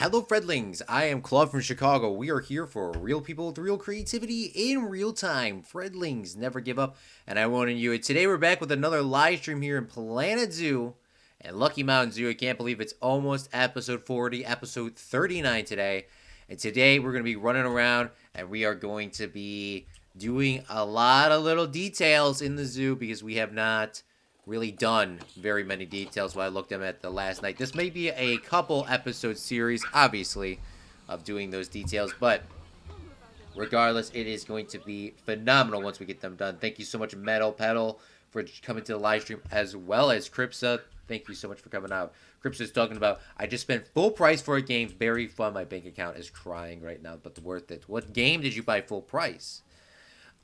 Hello, Fredlings. I am Claude from Chicago. We are here for real people with real creativity in real time. Fredlings, never give up. And I wanted you. And today we're back with another live stream here in Planet Zoo and Lucky Mountain Zoo. I can't believe it's almost episode 40, episode 39 today. And today we're going to be running around and we are going to be doing a lot of little details in the zoo because we have not really done very many details when I looked at the last night. This may be a couple episode series, obviously, of doing those details, but regardless, it is going to be phenomenal once we get them done. Thank you so much, Metal Pedal, for coming to the live stream, as well as Cripsa. Thank you so much for coming out. Cripsa's talking about, I just spent full price for a game. Very fun. My bank account is crying right now, but worth it. What game did you buy full price?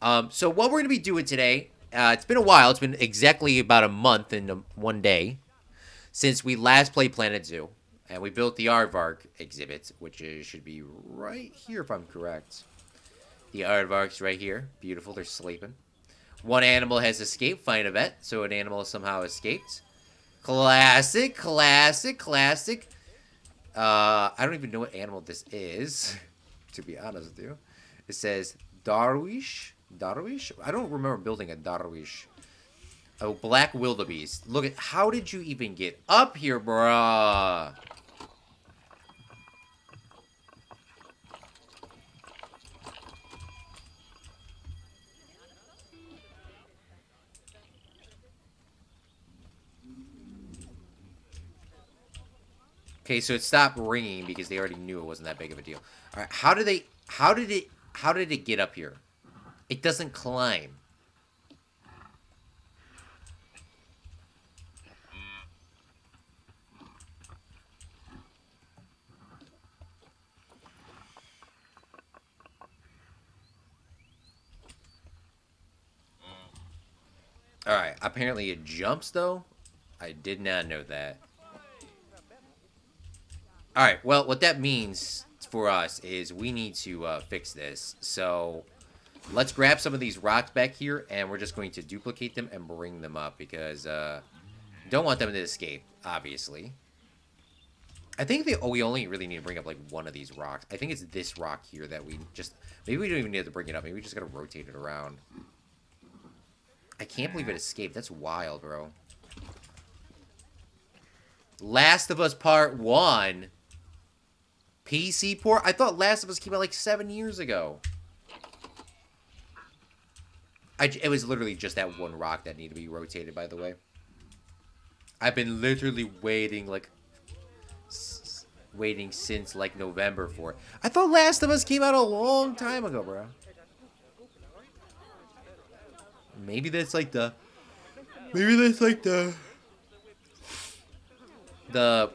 So what we're going to be doing today, it's been a while. It's been exactly about a month and one day since we last played Planet Zoo. And we built the aardvark exhibit, which should be right here if I'm correct. The aardvark's right here. Beautiful. They're sleeping. One animal has escaped. Find a vet. So an animal somehow escaped. Classic, classic, classic. I don't even know what animal this is, to be honest with you. It says Darwish. Darwish? I don't remember building a Darwish. Oh, black wildebeest. Look at, how did you even get up here, bruh? Okay, so it stopped ringing because they already knew it wasn't that big of a deal. All right, how did it get up here? It doesn't climb. Alright, apparently it jumps, though. I did not know that. Alright, well, what that means for us is we need to fix this. So, let's grab some of these rocks back here, and we're just going to duplicate them and bring them up, because don't want them to escape, obviously. I think we only really need to bring up, like, one of these rocks. I think it's this rock here that we just... Maybe we don't even need to bring it up. Maybe we just gotta rotate it around. I can't believe it escaped. That's wild, bro. Last of Us Part 1. PC port? I thought Last of Us came out like 7 years ago. It was literally just that one rock that needed to be rotated, by the way. I've been literally waiting, like... waiting since, like, November for it. I thought Last of Us came out a long time ago, bro. Maybe that's like the...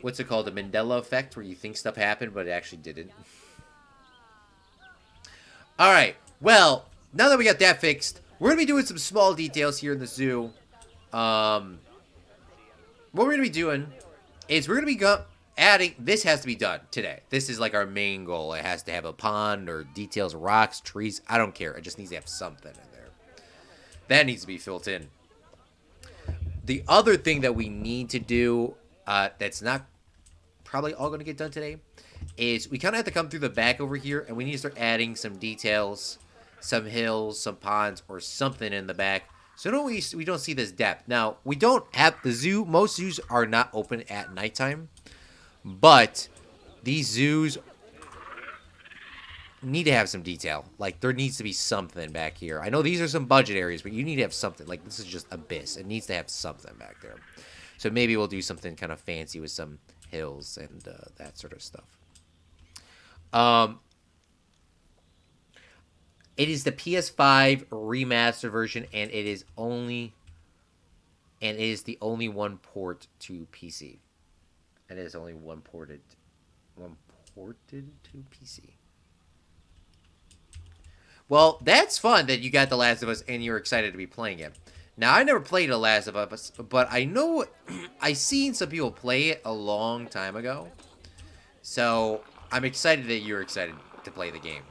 what's it called? The Mandela effect, where you think stuff happened, but it actually didn't. Alright, well, now that we got that fixed, we're going to be doing some small details here in the zoo. What we're going to be doing is we're going to be adding... This has to be done today. This is like our main goal. It has to have a pond or details, rocks, trees. I don't care. It just needs to have something in there. That needs to be filled in. The other thing that we need to do, that's not probably all going to get done today, is we kind of have to come through the back over here, and we need to start adding some details, some hills, some ponds, or something in the back, so we don't see this depth. Now, we don't have the zoo. Most zoos are not open at nighttime, but these zoos need to have some detail. Like, there needs to be something back here. I know these are some budget areas, but you need to have something. Like, this is just abyss. It needs to have something back there. So maybe we'll do something kind of fancy with some hills and that sort of stuff. It is the PS5 remastered version, and it is the only one port to PC. And it is only one ported to PC. Well, that's fun that you got The Last of Us and you're excited to be playing it. Now, I never played The Last of Us, but I know... I seen some people play it a long time ago. So, I'm excited that you're excited to play the game.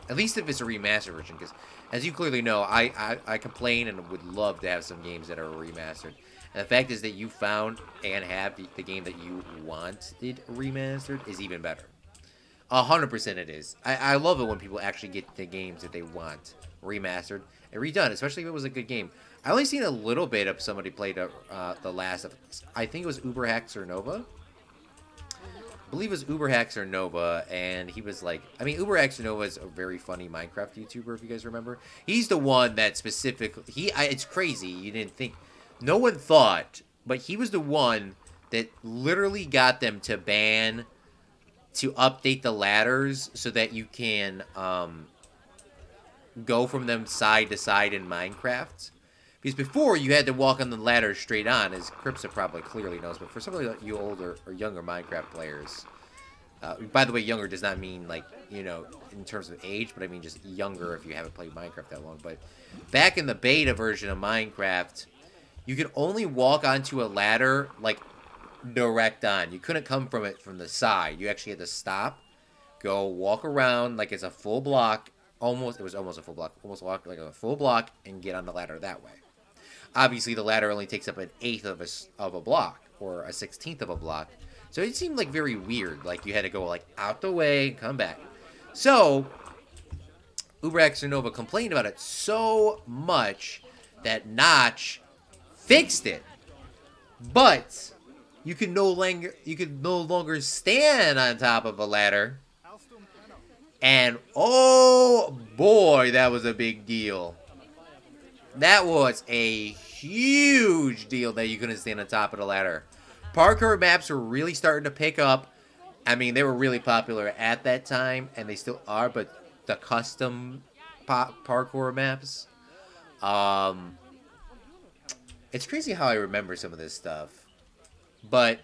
At least if it's a remastered version, because as you clearly know, I complain and would love to have some games that are remastered. And the fact is that you found and have the game that you wanted remastered is even better. 100% it is. I love it when people actually get the games that they want remastered and redone, especially if it was a good game. I only seen a little bit of somebody played the last of, I think it was Uber Hacks or Nova. I believe it was Uber Hacks or Nova, and he was like, I mean, Uber Hacks or Nova is a very funny Minecraft YouTuber, if you guys remember. He's the one that specifically, it's crazy, you didn't think, no one thought, but he was the one that literally got them to update the ladders so that you can go from them side to side in Minecraft. Because before, you had to walk on the ladder straight on, as Cripsa probably clearly knows. But for some of you older or younger Minecraft players, by the way, younger does not mean, like, you know, in terms of age, but I mean just younger if you haven't played Minecraft that long. But back in the beta version of Minecraft, you could only walk onto a ladder, like, direct on. You couldn't come from it from the side. You actually had to stop, go walk around like it's a full block. It was almost a full block. Almost walk like a full block and get on the ladder that way. Obviously, the ladder only takes up an eighth of a block, or a 16th of a block. So it seemed like very weird. Like you had to go like out the way, come back. So Ubrax Nova complained about it so much that Notch fixed it. But you could no longer stand on top of a ladder. And oh boy, that was a big deal. That was a huge deal that you couldn't stand on top of the ladder. Parkour maps were really starting to pick up. I mean, they were really popular at that time, and they still are, but the custom parkour maps, it's crazy how I remember some of this stuff. But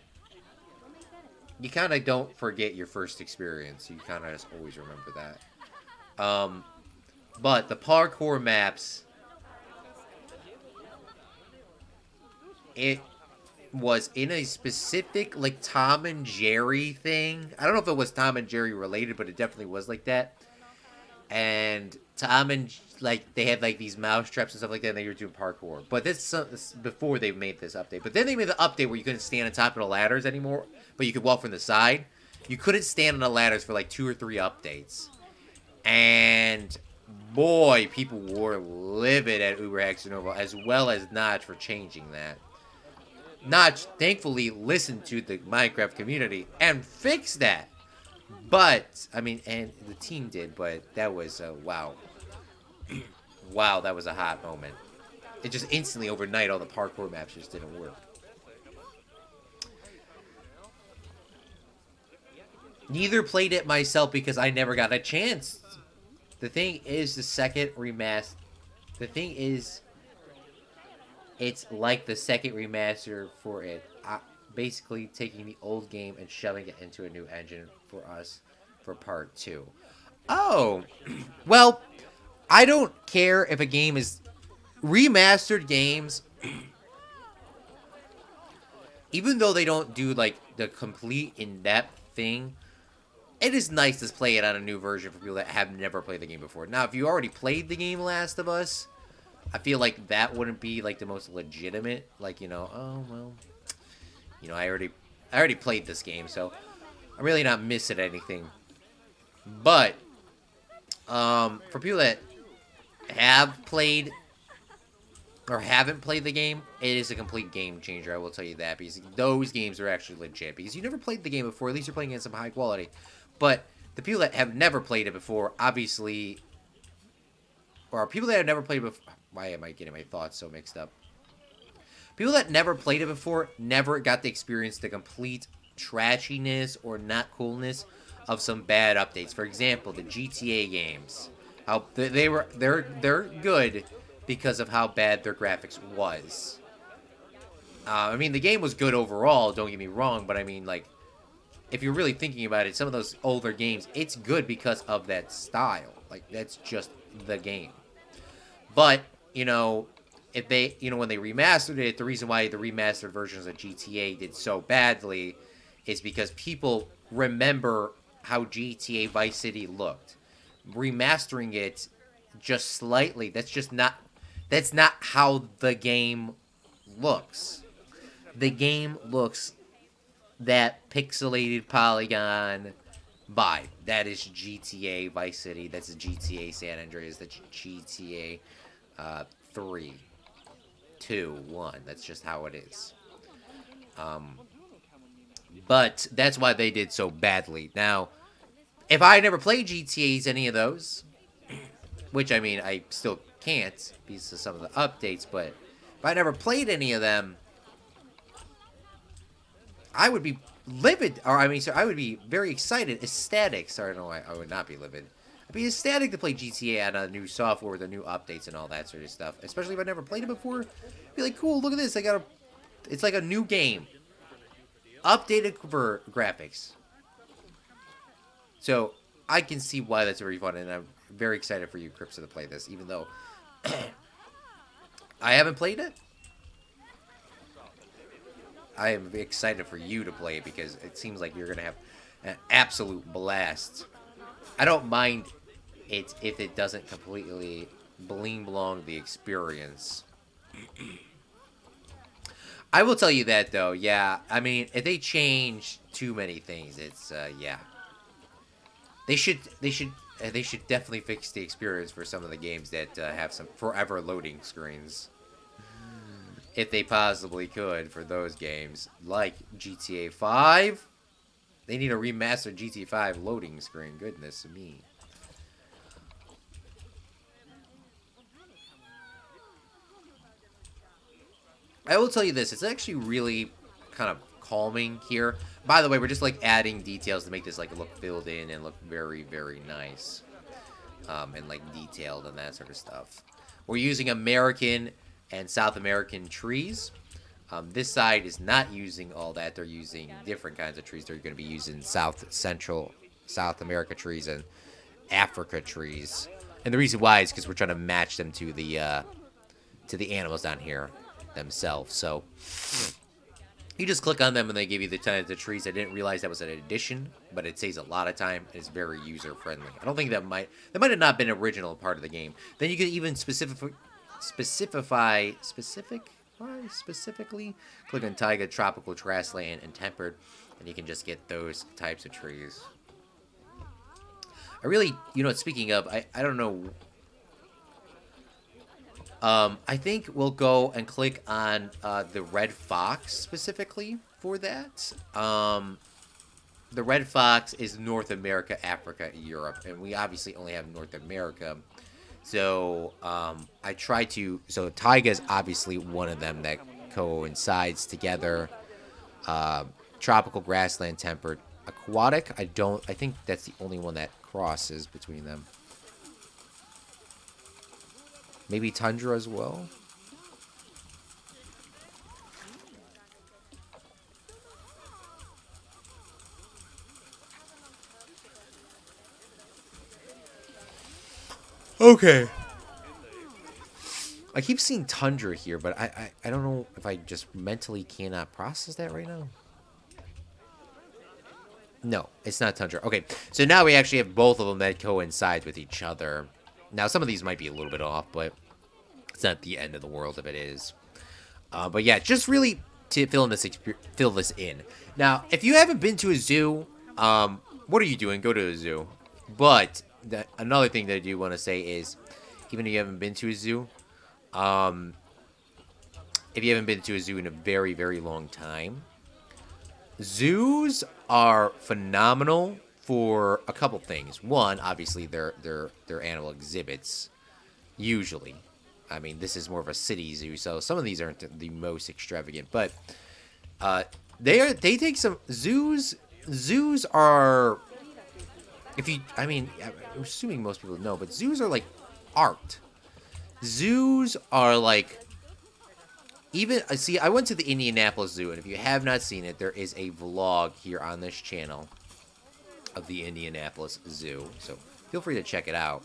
you kind of don't forget your first experience. You kind of just always remember that. But the parkour maps, it was in a specific, like, Tom and Jerry thing. I don't know if it was Tom and Jerry related, but it definitely was like that. And Tom and, like, they had, like, these mouse traps and stuff like that, and they were doing parkour. But this before they made this update. But then they made the update where you couldn't stand on top of the ladders anymore, but you could walk from the side. You couldn't stand on the ladders for, like, 2 or 3 updates. And boy, people were livid at Uber X Nova, as well as Notch, for changing that. Notch, thankfully, listened to the Minecraft community and fixed that. But, I mean, and the team did, but that was, wow. Wow, that was a hot moment. It just instantly, overnight, all the parkour maps just didn't work. Neither played it myself because I never got a chance. The thing is, the second remaster... The thing is, it's like the second remaster for it. Basically taking the old game and shoving it into a new engine for us for part 2. Oh, well, I don't care if a game is remastered games. Even though they don't do, like, the complete in-depth thing, it is nice to play it on a new version for people that have never played the game before. Now, if you already played the game Last of Us, I feel like that wouldn't be, like, the most legitimate. Like, you know, oh, well, you know, I already played this game, so I'm really not missing anything. But, for people that have played or haven't played the game, it is a complete game changer, I will tell you that, because those games are actually legit. Because you never played the game before, at least you're playing it in some high quality. But the people that have never played it before, obviously, or people that have never played it before, why am I getting my thoughts so mixed up? People that never played it before never got to experience the complete trashiness or not coolness of some bad updates. For example, the GTA games. How they're good because of how bad their graphics was. I mean, the game was good overall, don't get me wrong, but I mean, like, if you're really thinking about it, some of those older games, it's good because of that style. Like, that's just the game. But, you know, if they, you know, when they remastered it, the reason why the remastered versions of GTA did so badly is because people remember how GTA Vice City looked. Remastering it just slightly, that's not how the game looks. the game looks that pixelated polygon vibe. That is GTA Vice City. That's GTA San Andreas. That's GTA 3, 2, 1. That's just how it is. But that's why they did so badly. Now, if I never played GTA's any of those, which I mean I still can't because of some of the updates, but if I never played any of them, I would be livid, or I mean, so I would be very excited, ecstatic. Sorry, no, I would not be livid. I'd be ecstatic to play GTA on a new software with the new updates and all that sort of stuff. Especially if I never played it before. I'd be like, cool, look at this. It's like a new game. Updated for graphics. So, I can see why that's very fun, and I'm very excited for you, Cripsa, to play this, even though I haven't played it. I am excited for you to play it because it seems like you're going to have an absolute blast. I don't mind it if it doesn't completely bling blong the experience. I will tell you that, though, yeah. I mean, if they change too many things, it's, yeah. They should definitely fix the experience for some of the games that have some forever loading screens. If they possibly could for those games, like GTA 5. They need a remastered GTA 5 loading screen. Goodness me. I will tell you this. It's actually really kind of calming here. By the way, we're just like adding details to make this like look filled in and look very, very nice. And like detailed and that sort of stuff. We're using American and South American trees. This side is not using all that. They're using different kinds of trees. They're going to be using South America trees and Africa trees. And the reason why is because we're trying to match them to the animals down here themselves. So you just click on them and they give you the types of trees. I didn't realize that was an addition, but it saves a lot of time. It's very user friendly. I don't think that might have not been an original part of the game. Then you can even specifically click on taiga, tropical, grassland, and tempered, and you can just get those types of trees. I really, speaking of, I don't know. I think we'll go and click on the red fox specifically for that. The red fox is North America, Africa, Europe, and we obviously only have North America. So, I try to... So, taiga is obviously one of them that coincides together. Tropical, grassland, tempered. Aquatic, I think that's the only one that crosses between them. Maybe tundra as well? Okay. I keep seeing tundra here, but I don't know if I just mentally cannot process that right now. No, it's not tundra. Okay, so now we actually have both of them that coincide with each other. Now, some of these might be a little bit off, but it's not the end of the world if it is. But yeah, just really to fill this in. Now, if you haven't been to a zoo, what are you doing? Go to a zoo. But another thing that I do want to say is, even if you haven't been to a zoo, if you haven't been to a zoo in a very, very long time, zoos are phenomenal for a couple things. One, obviously, they're animal exhibits, usually. I mean, this is more of a city zoo, so some of these aren't the most extravagant, but they take some zoos. Zoos are, I'm assuming most people know, but zoos are like art. Zoos are like, I went to the Indianapolis Zoo, and if you have not seen it, there is a vlog here on this channel of the Indianapolis Zoo, so feel free to check it out.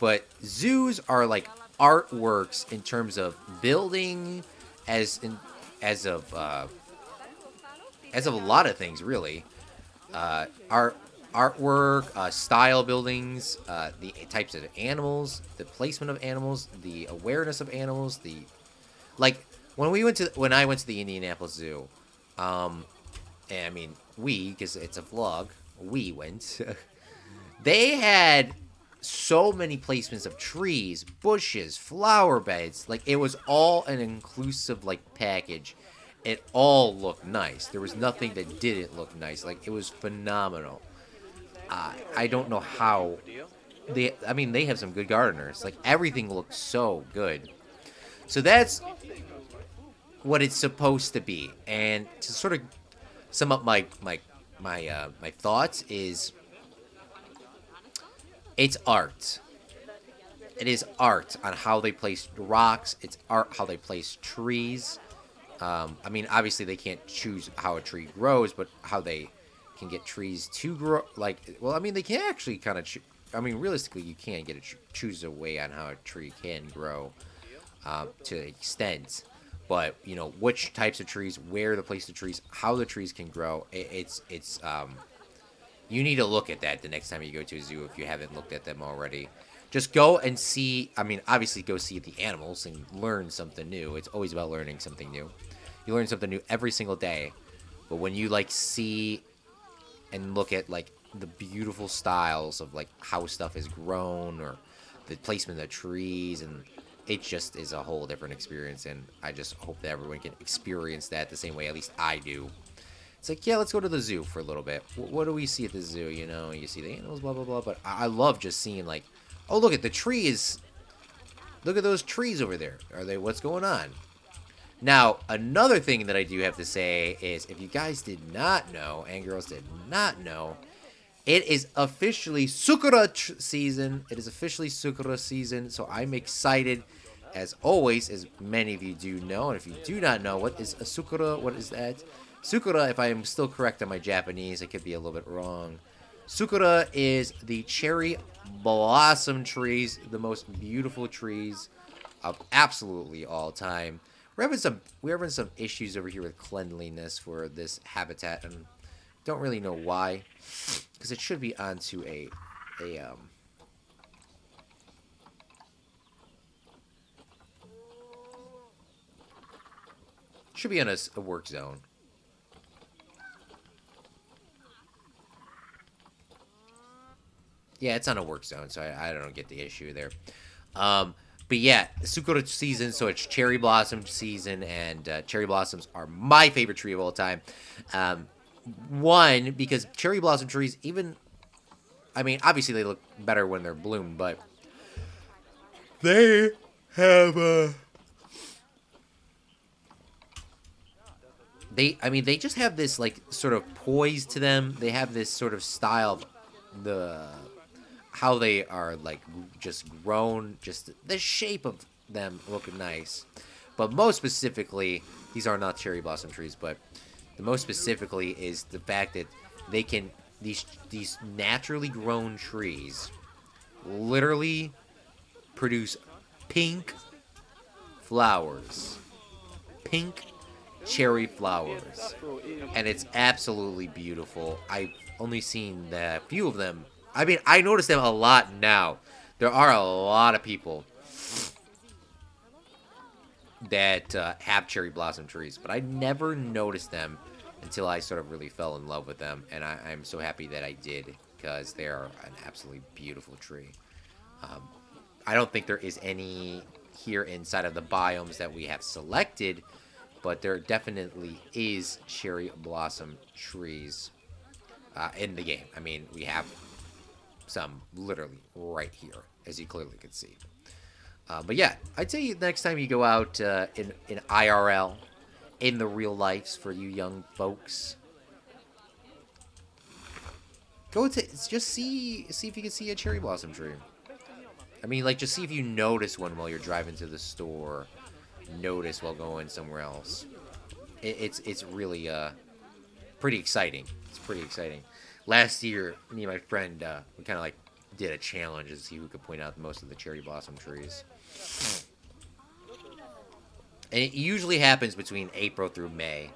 But zoos are like artworks in terms of building, as of a lot of things, really. Artwork, style buildings, the types of animals, the placement of animals, the awareness of animals, when I went to the Indianapolis Zoo, um, and I mean we, because it's a vlog, we went. They had so many placements of trees, bushes, flower beds. Like it was all an inclusive like package. It all looked nice. There was nothing that didn't look nice. Like it was phenomenal. I don't know how they. I mean, they have some good gardeners. Like everything looks so good. So that's what it's supposed to be. And to sort of sum up my thoughts is it's art. It is art on how they place rocks. It's art how they place trees. I mean, obviously they can't choose how a tree grows, but how they can get trees to grow. Like, well, I mean, they can actually kind of. I mean, realistically, you can get choose a way on how a tree can grow to an extent. But you know, which types of trees, where to place the trees, how the trees can grow. It's you need to look at that the next time you go to a zoo if you haven't looked at them already. Just go and see. I mean, obviously, go see the animals and learn something new. It's always about learning something new. You learn something new every single day. But when you like see and look at like the beautiful styles of like how stuff is grown or the placement of the trees, and it just is a whole different experience. And I just hope that everyone can experience that the same way at least I do. It's like, yeah, let's go to the zoo for a little bit. What do we see at the zoo? You know, you see the animals, blah, blah, blah. But I love just seeing, like, oh, look at the trees. Look at those trees over there. What's going on? Now, another thing that I do have to say is, if you guys did not know, and girls did not know, it is officially Sakura season. It is officially Sakura season, so I'm excited. As always, as many of you do know, and if you do not know, what is a Sakura? What is that? Sakura, if I am still correct on my Japanese, I could be a little bit wrong. Sakura is the cherry blossom trees, the most beautiful trees of absolutely all time. We're having some issues over here with cleanliness for this habitat, and don't really know why, because it should be onto a should be on a work zone. Yeah, it's on a work zone, so I don't get the issue there. But yeah, Sakura season, so it's cherry blossom season, and cherry blossoms are my favorite tree of all time. One, because cherry blossom trees, even, I mean, obviously they look better when they're bloomed, but they have they just have this like sort of poise to them. They have this sort of style of the how they are like just grown, just the shape of them look nice. But most specifically, these are not cherry blossom trees, but the most specifically is the fact that they can these naturally grown trees literally produce pink flowers. Pink cherry flowers. And it's absolutely beautiful. I've only seen a few of them. I mean, I notice them a lot now. There are a lot of people that have cherry blossom trees, but I never noticed them until I sort of really fell in love with them, and I'm so happy that I did, because they are an absolutely beautiful tree. I don't think there is any here inside of the biomes that we have selected, but there definitely is cherry blossom trees in the game. I mean, we have some literally right here, as you clearly can see. But yeah, I'd say next time you go out in IRL, in the real lives for you young folks, go to just see if you can see a cherry blossom tree. I mean, like, just see if you notice one while you're driving to the store. Notice while going somewhere else. It's really pretty exciting. It's pretty exciting. Last year, me and my friend we kind of like did a challenge to see who could point out most of the cherry blossom trees. And it usually happens between April through May.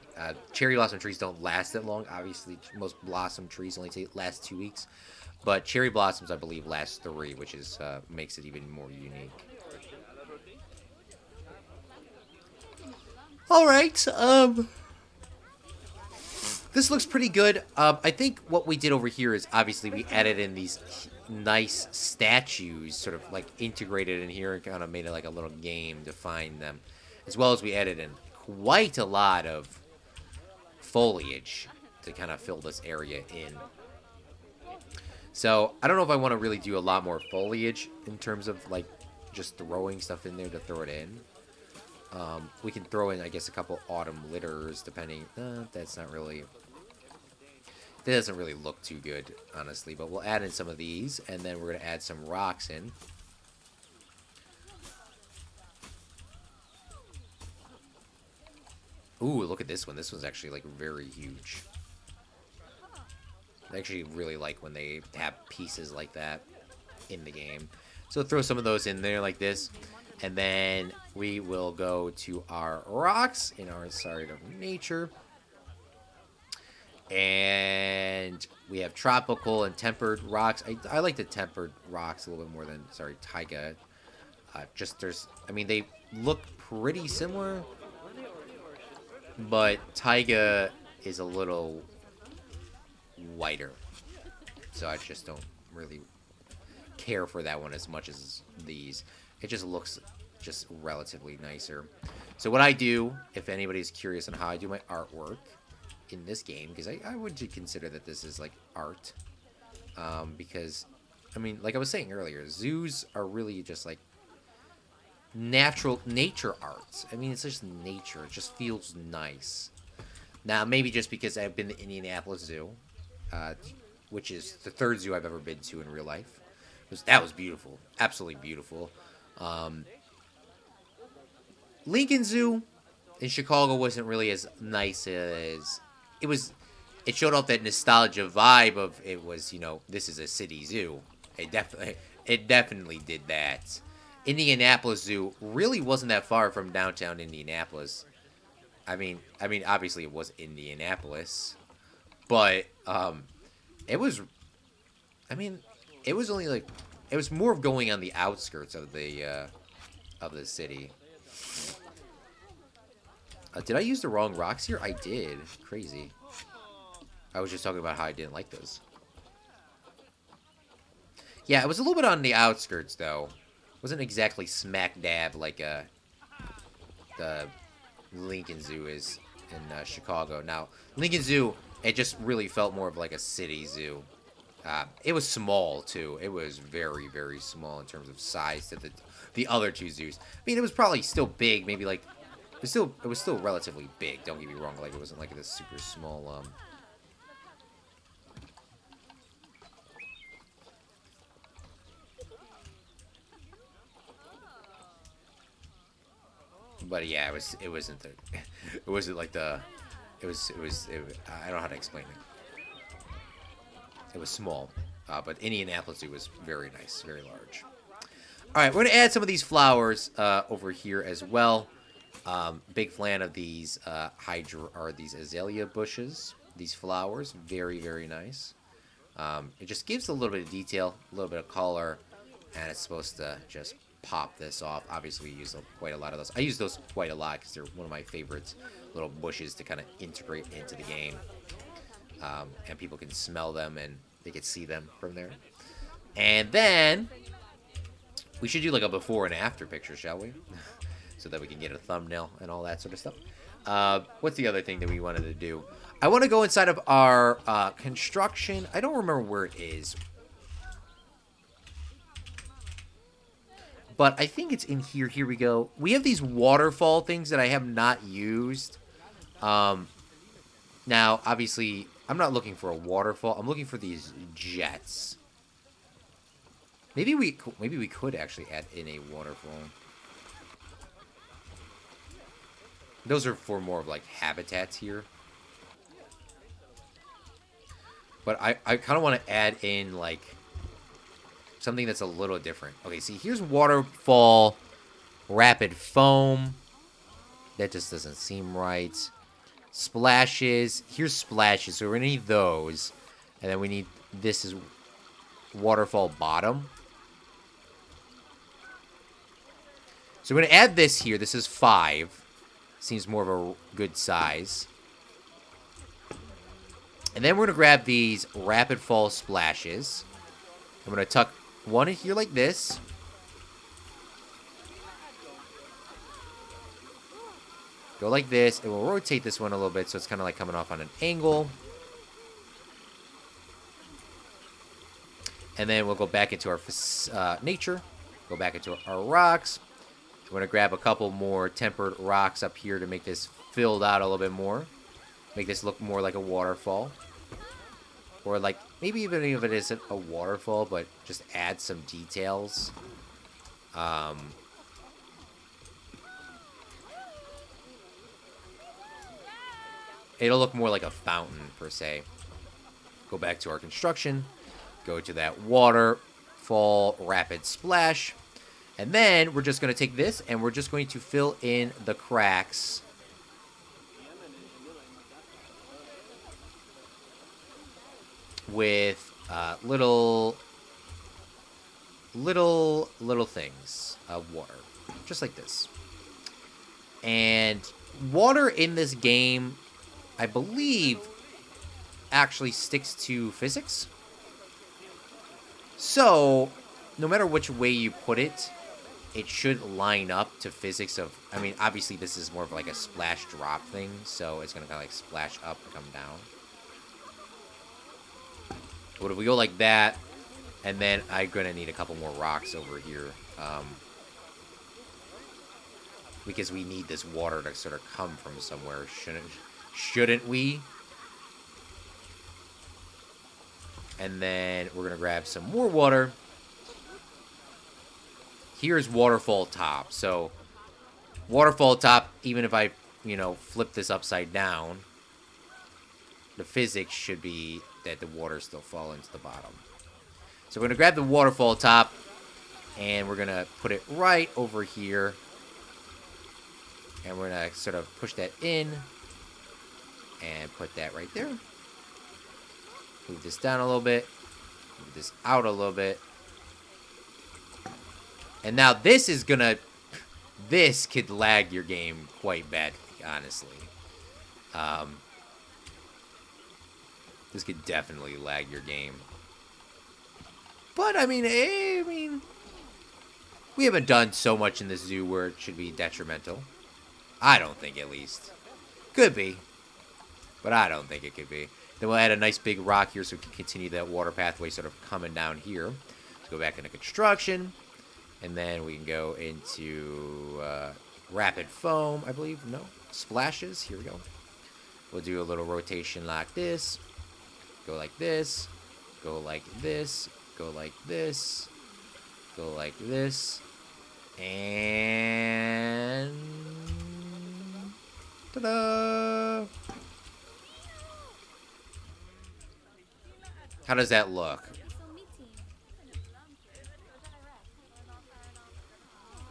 Cherry blossom trees don't last that long. Obviously, most blossom trees only last 2 weeks. But cherry blossoms, I believe, last 3, which is makes it even more unique. All right. This looks pretty good. I think what we did over here is obviously we added in these nice statues, sort of like integrated in here and kind of made it like a little game to find them. As well as we added in quite a lot of foliage to kind of fill this area in. So, I don't know if I want to really do a lot more foliage in terms of, like, just throwing stuff in there to throw it in. We can throw in, I guess, a couple autumn litters, depending... that's not really... That doesn't really look too good, honestly. But we'll add in some of these, and then we're going to add some rocks in. Ooh, look at this one. This one's actually, like, very huge. I actually really like when they have pieces like that in the game. So throw some of those in there like this. And then we will go to our rocks in our side of nature. And we have tropical and tempered rocks. I like the tempered rocks a little bit more than, taiga. I mean, they look pretty similar. But taiga is a little whiter, so I just don't really care for that one as much as these. It just looks just relatively nicer. So what I do, if anybody's curious on how I do my artwork in this game, because I would consider that this is like art, because I mean, like I was saying earlier, zoos are really just like nature arts. I mean, it's just nature. It just feels nice. Now, maybe just because I've been to Indianapolis Zoo, which is the third zoo I've ever been to in real life. That was beautiful. Absolutely beautiful. Lincoln Zoo in Chicago wasn't really as nice as... It showed off that nostalgia vibe of it was, you know, this is a city zoo. It definitely did that. Indianapolis Zoo really wasn't that far from downtown Indianapolis. I mean, obviously it was Indianapolis, but it was. I mean, it was only like it was more of going on the outskirts of the city. Did I use the wrong rocks here? I did. Crazy. I was just talking about how I didn't like those. Yeah, it was a little bit on the outskirts though. It wasn't exactly smack dab like the Lincoln Zoo is in Chicago. Now, Lincoln Zoo, it just really felt more of like a city zoo. It was small too. It was very, very small in terms of size to the other two zoos. I mean, it was probably still big. Maybe like it was still relatively big. Don't get me wrong. Like it wasn't like this super small. But yeah, it wasn't like the, I don't know how to explain it. It was small, but Indianapolis Zoo was very nice, very large. All right, we're gonna add some of these flowers over here as well. Big fan of these these azalea bushes. These flowers, very, very nice. It just gives a little bit of detail, a little bit of color, and it's supposed to just pop this off. Obviously, we use quite a lot of those. I use those quite a lot because they're one of my favorites little bushes to kind of integrate into the game. And people can smell them and they can see them from there. And then we should do like a before and after picture, shall we? So that we can get a thumbnail and all that sort of stuff. What's the other thing that we wanted to do? I want to go inside of our construction. I don't remember where it is. But I think it's in here. Here we go. We have these waterfall things that I have not used. Now, obviously, I'm not looking for a waterfall. I'm looking for these jets. Maybe we could actually add in a waterfall. Those are for more of like habitats here. But I kind of want to add in like something that's a little different. Okay, see, here's waterfall, rapid foam. That just doesn't seem right. Splashes. Here's splashes. So we're going to need those. And then we need, this is waterfall bottom. So we're going to add this here. This is 5. Seems more of a good size. And then we're going to grab these rapid fall splashes. I'm going to tuck one in here like this. Go like this, and we'll rotate this one a little bit so it's kind of like coming off on an angle. And then we'll go back into our nature. Go back into our rocks. We're going to grab a couple more tempered rocks up here to make this filled out a little bit more. Make this look more like a waterfall. Or like, maybe even if it isn't a waterfall, but just add some details. It'll look more like a fountain, per se. Go back to our construction. Go to that waterfall rapid splash. And then we're just going to take this and we're just going to fill in the cracks with little things of water. Just like this. And water in this game, I believe, actually sticks to physics. So, no matter which way you put it, it should line up to physics of... I mean, obviously this is more of like a splash drop thing, so it's going to kind of like splash up and come down. But if we go like that, and then I'm going to need a couple more rocks over here. Because we need this water to sort of come from somewhere, shouldn't we? And then we're going to grab some more water. Here's waterfall top. So, waterfall top, even if I, flip this upside down, the physics should be that the water still fall into the bottom. So, we're going to grab the waterfall top, and we're going to put it right over here. And we're going to sort of push that in, and put that right there. Move this down a little bit. Move this out a little bit. And now this is gonna... This could lag your game quite badly, honestly. This could definitely lag your game. But, I mean, we haven't done so much in this zoo where it should be detrimental. I don't think, at least. Could be. But I don't think it could be. Then we'll add a nice big rock here so we can continue that water pathway sort of coming down here. Let's go back into construction. And then we can go into rapid foam, I believe. No, splashes. Here we go. We'll do a little rotation like this. Go like this. Go like this. Go like this. Go like this. And... ta-da! How does that look?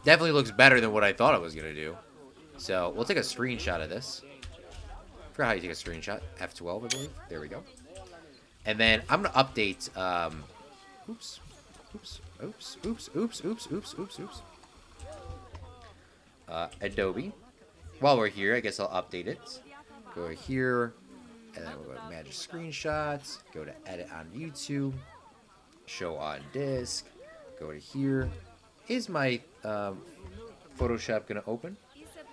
Definitely looks better than what I thought it was going to do. So, we'll take a screenshot of this. I forgot how you take a screenshot. F12, I believe. There we go. And then I'm going to update... oops. Adobe. While we're here, I guess I'll update it. Go here. And then we'll go to Magic Screenshots. Go to Edit on YouTube. Show on Disk. Go to here. Is my Photoshop going to open?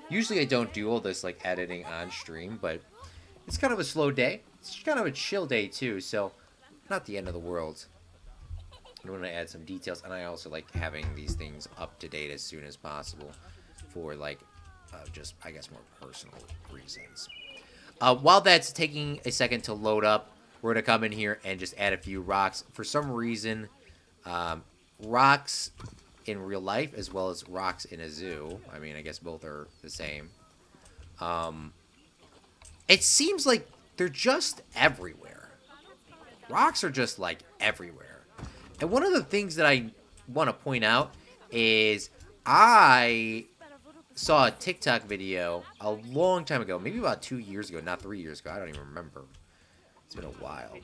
Usually I don't do all this like editing on stream, but it's kind of a slow day. It's kind of a chill day too, so not the end of the world. I want to add some details, and I also like having these things up to date as soon as possible for like just, I guess, more personal reasons. While that's taking a second to load up, we're going to come in here and just add a few rocks. For some reason, rocks in real life as well as rocks in a zoo, I mean, I guess both are the same. It seems like they're just everywhere. Rocks are just like everywhere. And one of the things that I want to point out is I saw a TikTok video a long time ago, maybe about 2 years ago, not 3 years ago. I don't even remember. It's been a while.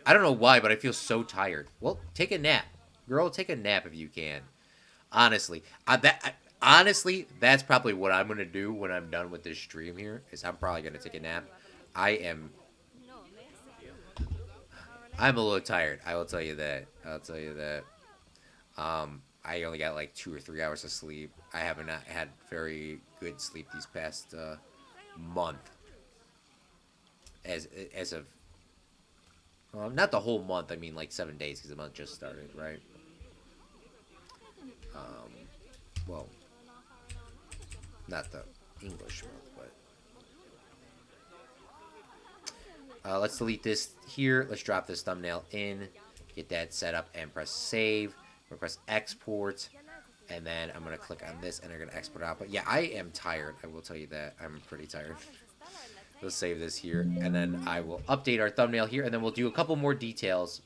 I don't know why, but I feel so tired. Well, take a nap. Girl, take a nap if you can. Honestly. Honestly, that's probably what I'm gonna do when I'm done with this stream here. Is I'm probably gonna take a nap. I am. I'm a little tired. I will tell you that. I'll tell you that. I only got like 2 or 3 hours of sleep. I haven't not had very good sleep these past month. As of not the whole month. I mean like 7 days because the month just started, right? Um, well, not the English month, but let's delete this here. Let's drop this thumbnail in, get that set up, and press save. I'm gonna press export, and then I'm gonna click on this, and I'm gonna export out. But yeah, I am tired. I will tell you that I'm pretty tired. Let's save this here, and then I will update our thumbnail here, and then we'll do a couple more details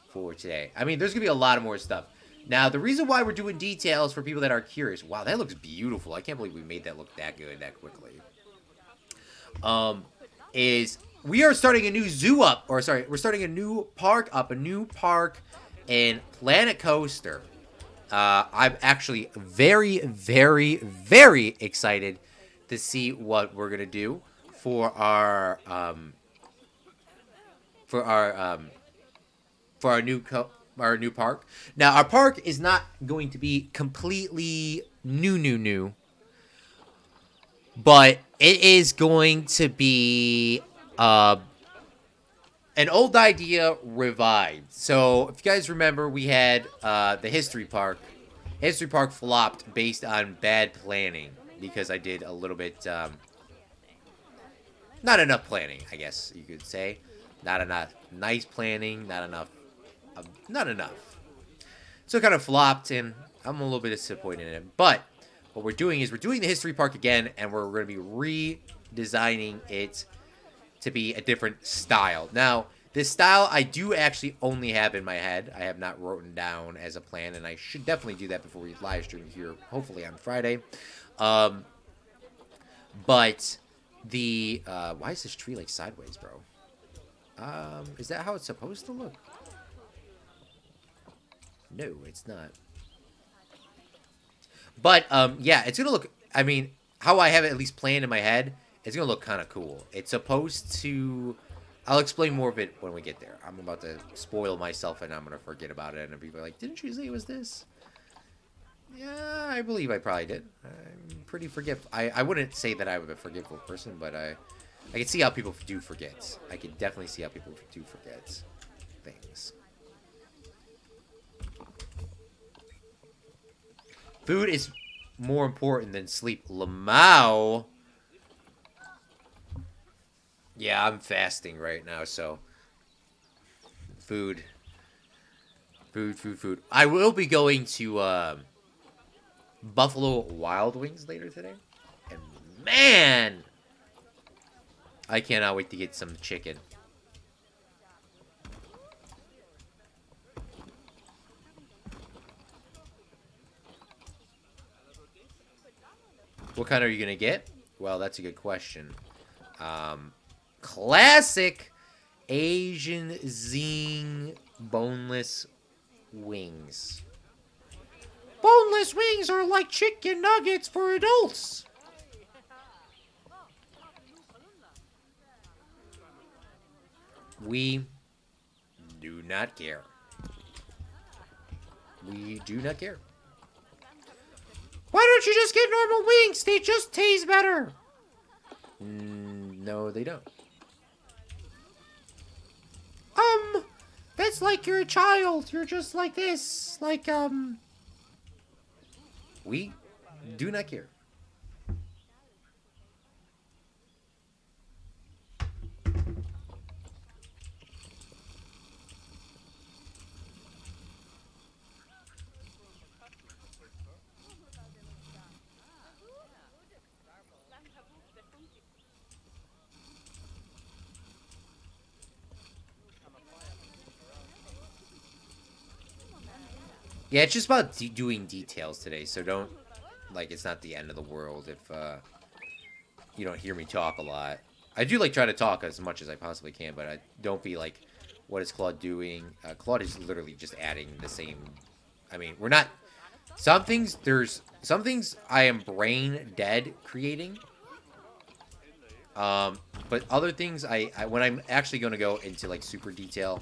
for today. I mean, there's gonna be a lot of more stuff. Now, the reason why we're doing details for people that are curious, wow, that looks beautiful. I can't believe we made that look that good that quickly. Is we are starting a new zoo up, or sorry, we're starting a new park up, a new park in Planet Coaster. I'm actually very, very, very excited to see what we're gonna do for our new park. Now, our park is not going to be completely new, but it is going to be an old idea revived. So, if you guys remember, we had the History Park. History Park flopped based on bad planning because I did a little bit, not enough planning, I guess you could say. Not enough nice planning, not enough. So it kind of flopped, and I'm a little bit disappointed in it. But what we're doing is we're doing the History Park again, and we're going to be redesigning it to be a different style. Now, this style I do actually only have in my head. I have not written down as a plan, and I should definitely do that before we live stream here, hopefully on Friday. But the why is this tree like sideways, bro? Is that how it's supposed to look? No, it's not. But yeah, it's gonna look. I mean, how I have it at least planned in my head, it's gonna look kind of cool. It's supposed to. I'll explain more of it when we get there. I'm about to spoil myself, and I'm gonna forget about it. And people are like, "Didn't you say it was this?" Yeah, I believe I probably did. I'm pretty forgetful. I wouldn't say that I'm a forgetful person, but I can see how people do forget. I can definitely see how people do forget things. Food is more important than sleep. Lamau. Yeah, I'm fasting right now, so food. I will be going to Buffalo Wild Wings later today. And man, I cannot wait to get some chicken. What kind are you going to get? Well, that's a good question. Classic Asian zing boneless wings. Boneless wings are like chicken nuggets for adults. We do not care. We do not care. Why don't you just get normal wings? They just taste better. No, they don't. That's like you're a child. You're just like this. Like, we do not care. Yeah, it's just about doing details today, so don't, like, it's not the end of the world if, you don't hear me talk a lot. I do, like, try to talk as much as I possibly can, but I don't be like, what is Claude doing? Claude is literally just adding the same, I mean, we're not, some things I am brain dead creating. But other things when I'm actually going to go into like super detail.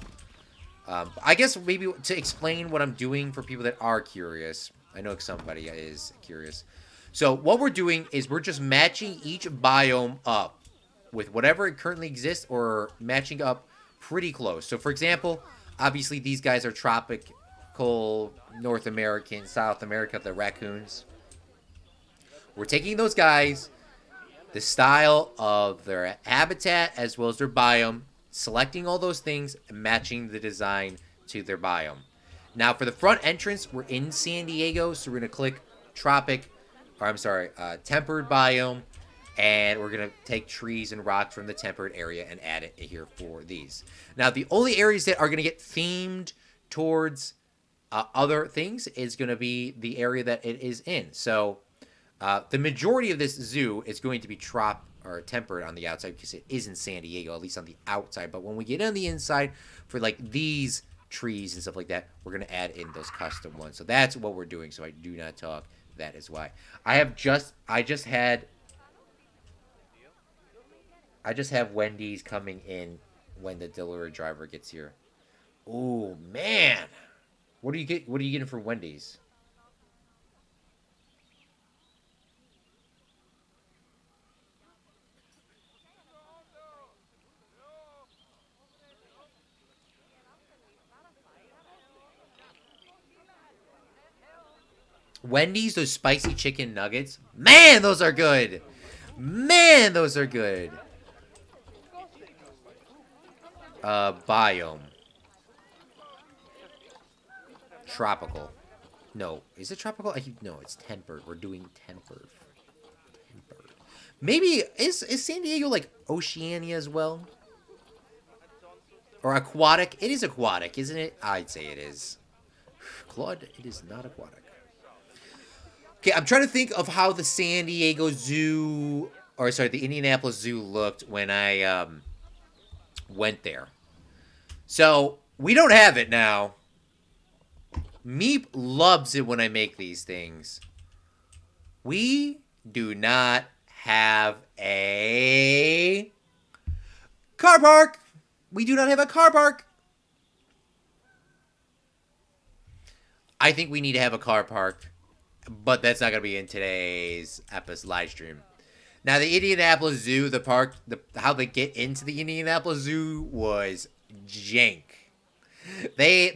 I guess maybe to explain what I'm doing for people that are curious. I know somebody is curious. So what we're doing is we're just matching each biome up with whatever it currently exists or matching up pretty close. So for example, obviously these guys are tropical, North American, South America, the raccoons. We're taking those guys, the style of their habitat as well as their biome, selecting all those things and matching the design to their biome. Now for the front entrance, we're in San Diego, so we're going to click tempered biome, and we're going to take trees and rocks from the tempered area and add it here for these. Now the only areas that are going to get themed towards other things is going to be the area that it is in. So the majority of this zoo is going to be tempered on the outside because it is in San Diego, at least on the outside. But when we get on the inside for like these trees and stuff like that, we're going to add in those custom ones. So that's what we're doing. So I do not talk. That is why. I just have Wendy's coming in when the delivery driver gets here. Oh man. What do you getting for Wendy's? Wendy's, those spicy chicken nuggets. Man, those are good. Man, those are good. Biome. Tropical. No. Is it tropical? No, it's tempered. We're doing tempered. Maybe, is San Diego like Oceania as well? Or aquatic? It is aquatic, isn't it? I'd say it is. Claude, it is not aquatic. Okay, I'm trying to think of how the San Diego Zoo, or sorry, the Indianapolis Zoo looked when I went there. So, we don't have it now. Meep loves it when I make these things. We do not have a car park. We do not have a car park. I think we need to have a car park. But that's not going to be in today's live stream. Now, the Indianapolis Zoo, the park, how they get into the Indianapolis Zoo was jank. They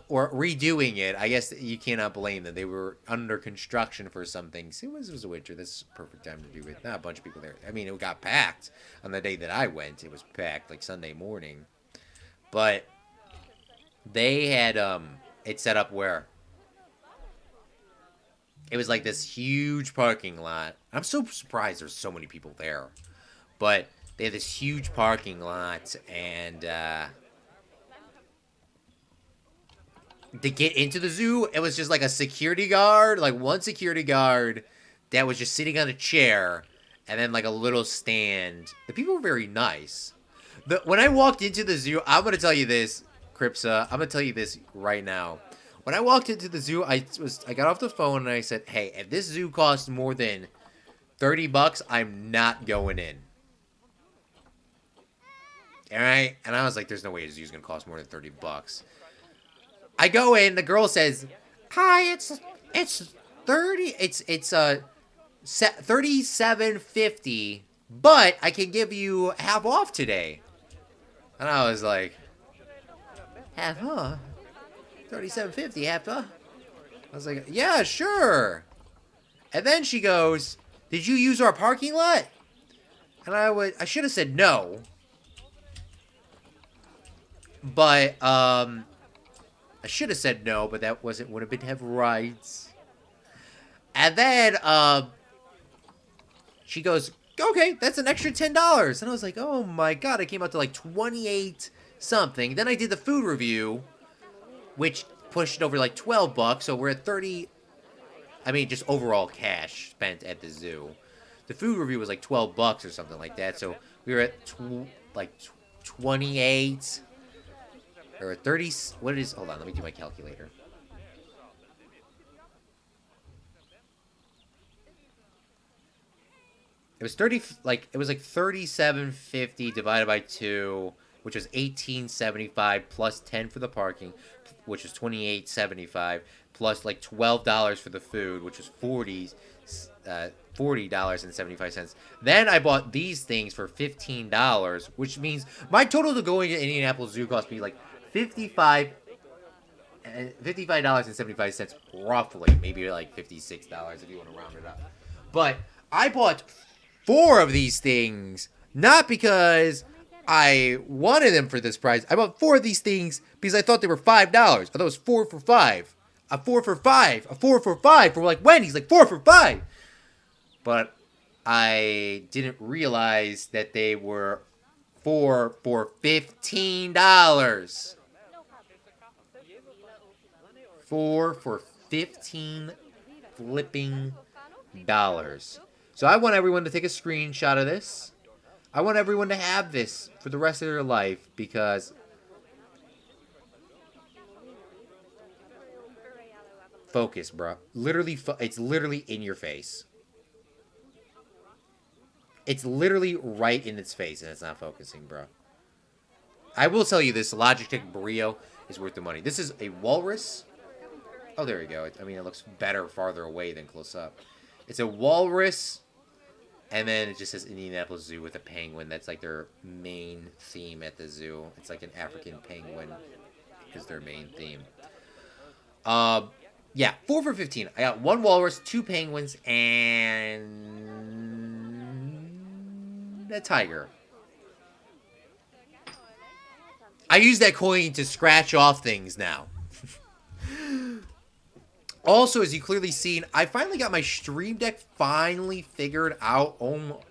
were redoing it. I guess you cannot blame them. They were under construction for some things. It was a winter. This is a perfect time to do it. Not a bunch of people there. I mean, it got packed on the day that I went. It was packed like Sunday morning. But they had it set up where it was like this huge parking lot. I'm so surprised there's so many people there. But they had this huge parking lot, and to get into the zoo, it was just like a security guard, like one security guard that was just sitting on a chair, and then like a little stand. The people were very nice. When I walked into the zoo, I'm going to tell you this, Cripsa. I'm going to tell you this right now. When I walked into the zoo, I got off the phone and I said, hey, if this zoo costs more than $30, I'm not going in. Alright? And I was like, there's no way a zoo's going to cost more than $30. I go in, the girl says, hi, it's 30, it's $37.50, but I can give you half off today. And I was like, half off? $37.50, half off? I was like, yeah, sure. And then she goes, did you use our parking lot? And I should have said no. But, I should have said no, but that wouldn't have been rights. And then, she goes, okay, that's an extra $10. And I was like, oh my god, I came out to like 28 something. Then I did the food review, which pushed over like $12, so we're at 30. I mean, just overall cash spent at the zoo. The food review was like $12 or something like that, so we were at like 28 or 30. What is? Hold on, let me do my calculator. It was 30, like, it was like 37.50 divided by 2, which was 18.75 plus 10 for the parking, which was 28.75 plus like $12 for the food, which was 40.75. Then I bought these things for $15, which means my total to going to Indianapolis Zoo cost me like 55 $55.75 roughly, maybe like $56 if you want to round it up. But I bought 4 of these things not because I wanted them for this price. I bought 4 of these things because I thought they were $5. I thought it was 4 for 5. A 4 for 5. A 4 for 5 for like Wendy's, like 4 for 5. But I didn't realize that they were 4 for $15. 4 for 15 flipping dollars. So I want everyone to take a screenshot of this. I want everyone to have this for the rest of their life because focus, bro. Literally, it's literally in your face. It's literally right in its face and it's not focusing, bro. I will tell you this, Logitech Brio is worth the money. This is a walrus. Oh, there we go. I mean, it looks better farther away than close up. It's a walrus, and then it just says Indianapolis Zoo with a penguin. That's like their main theme at the zoo. It's like an African penguin is their main theme. Yeah, 4 for 15. I got 1 walrus, 2 penguins, and a tiger. I use that coin to scratch off things now. Also, as you clearly seen, I finally got my Stream Deck finally figured out. Oh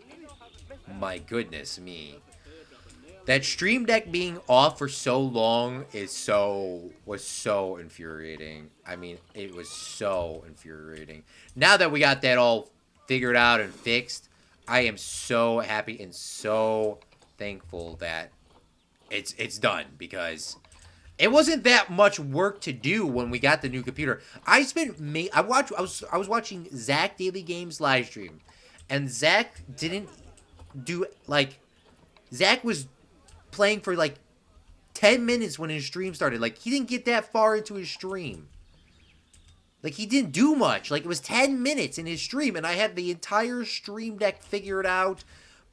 my goodness me. That Stream Deck being off for so long was so infuriating. I mean, it was so infuriating. Now that we got that all figured out and fixed, I am so happy and so thankful that it's done because it wasn't that much work to do when we got the new computer. I was watching Zach Daily Games live stream, and Zach didn't do like Zach was playing for like 10 minutes when his stream started. Like he didn't get that far into his stream. Like he didn't do much. Like it was 10 minutes in his stream, and I had the entire Stream Deck figured out,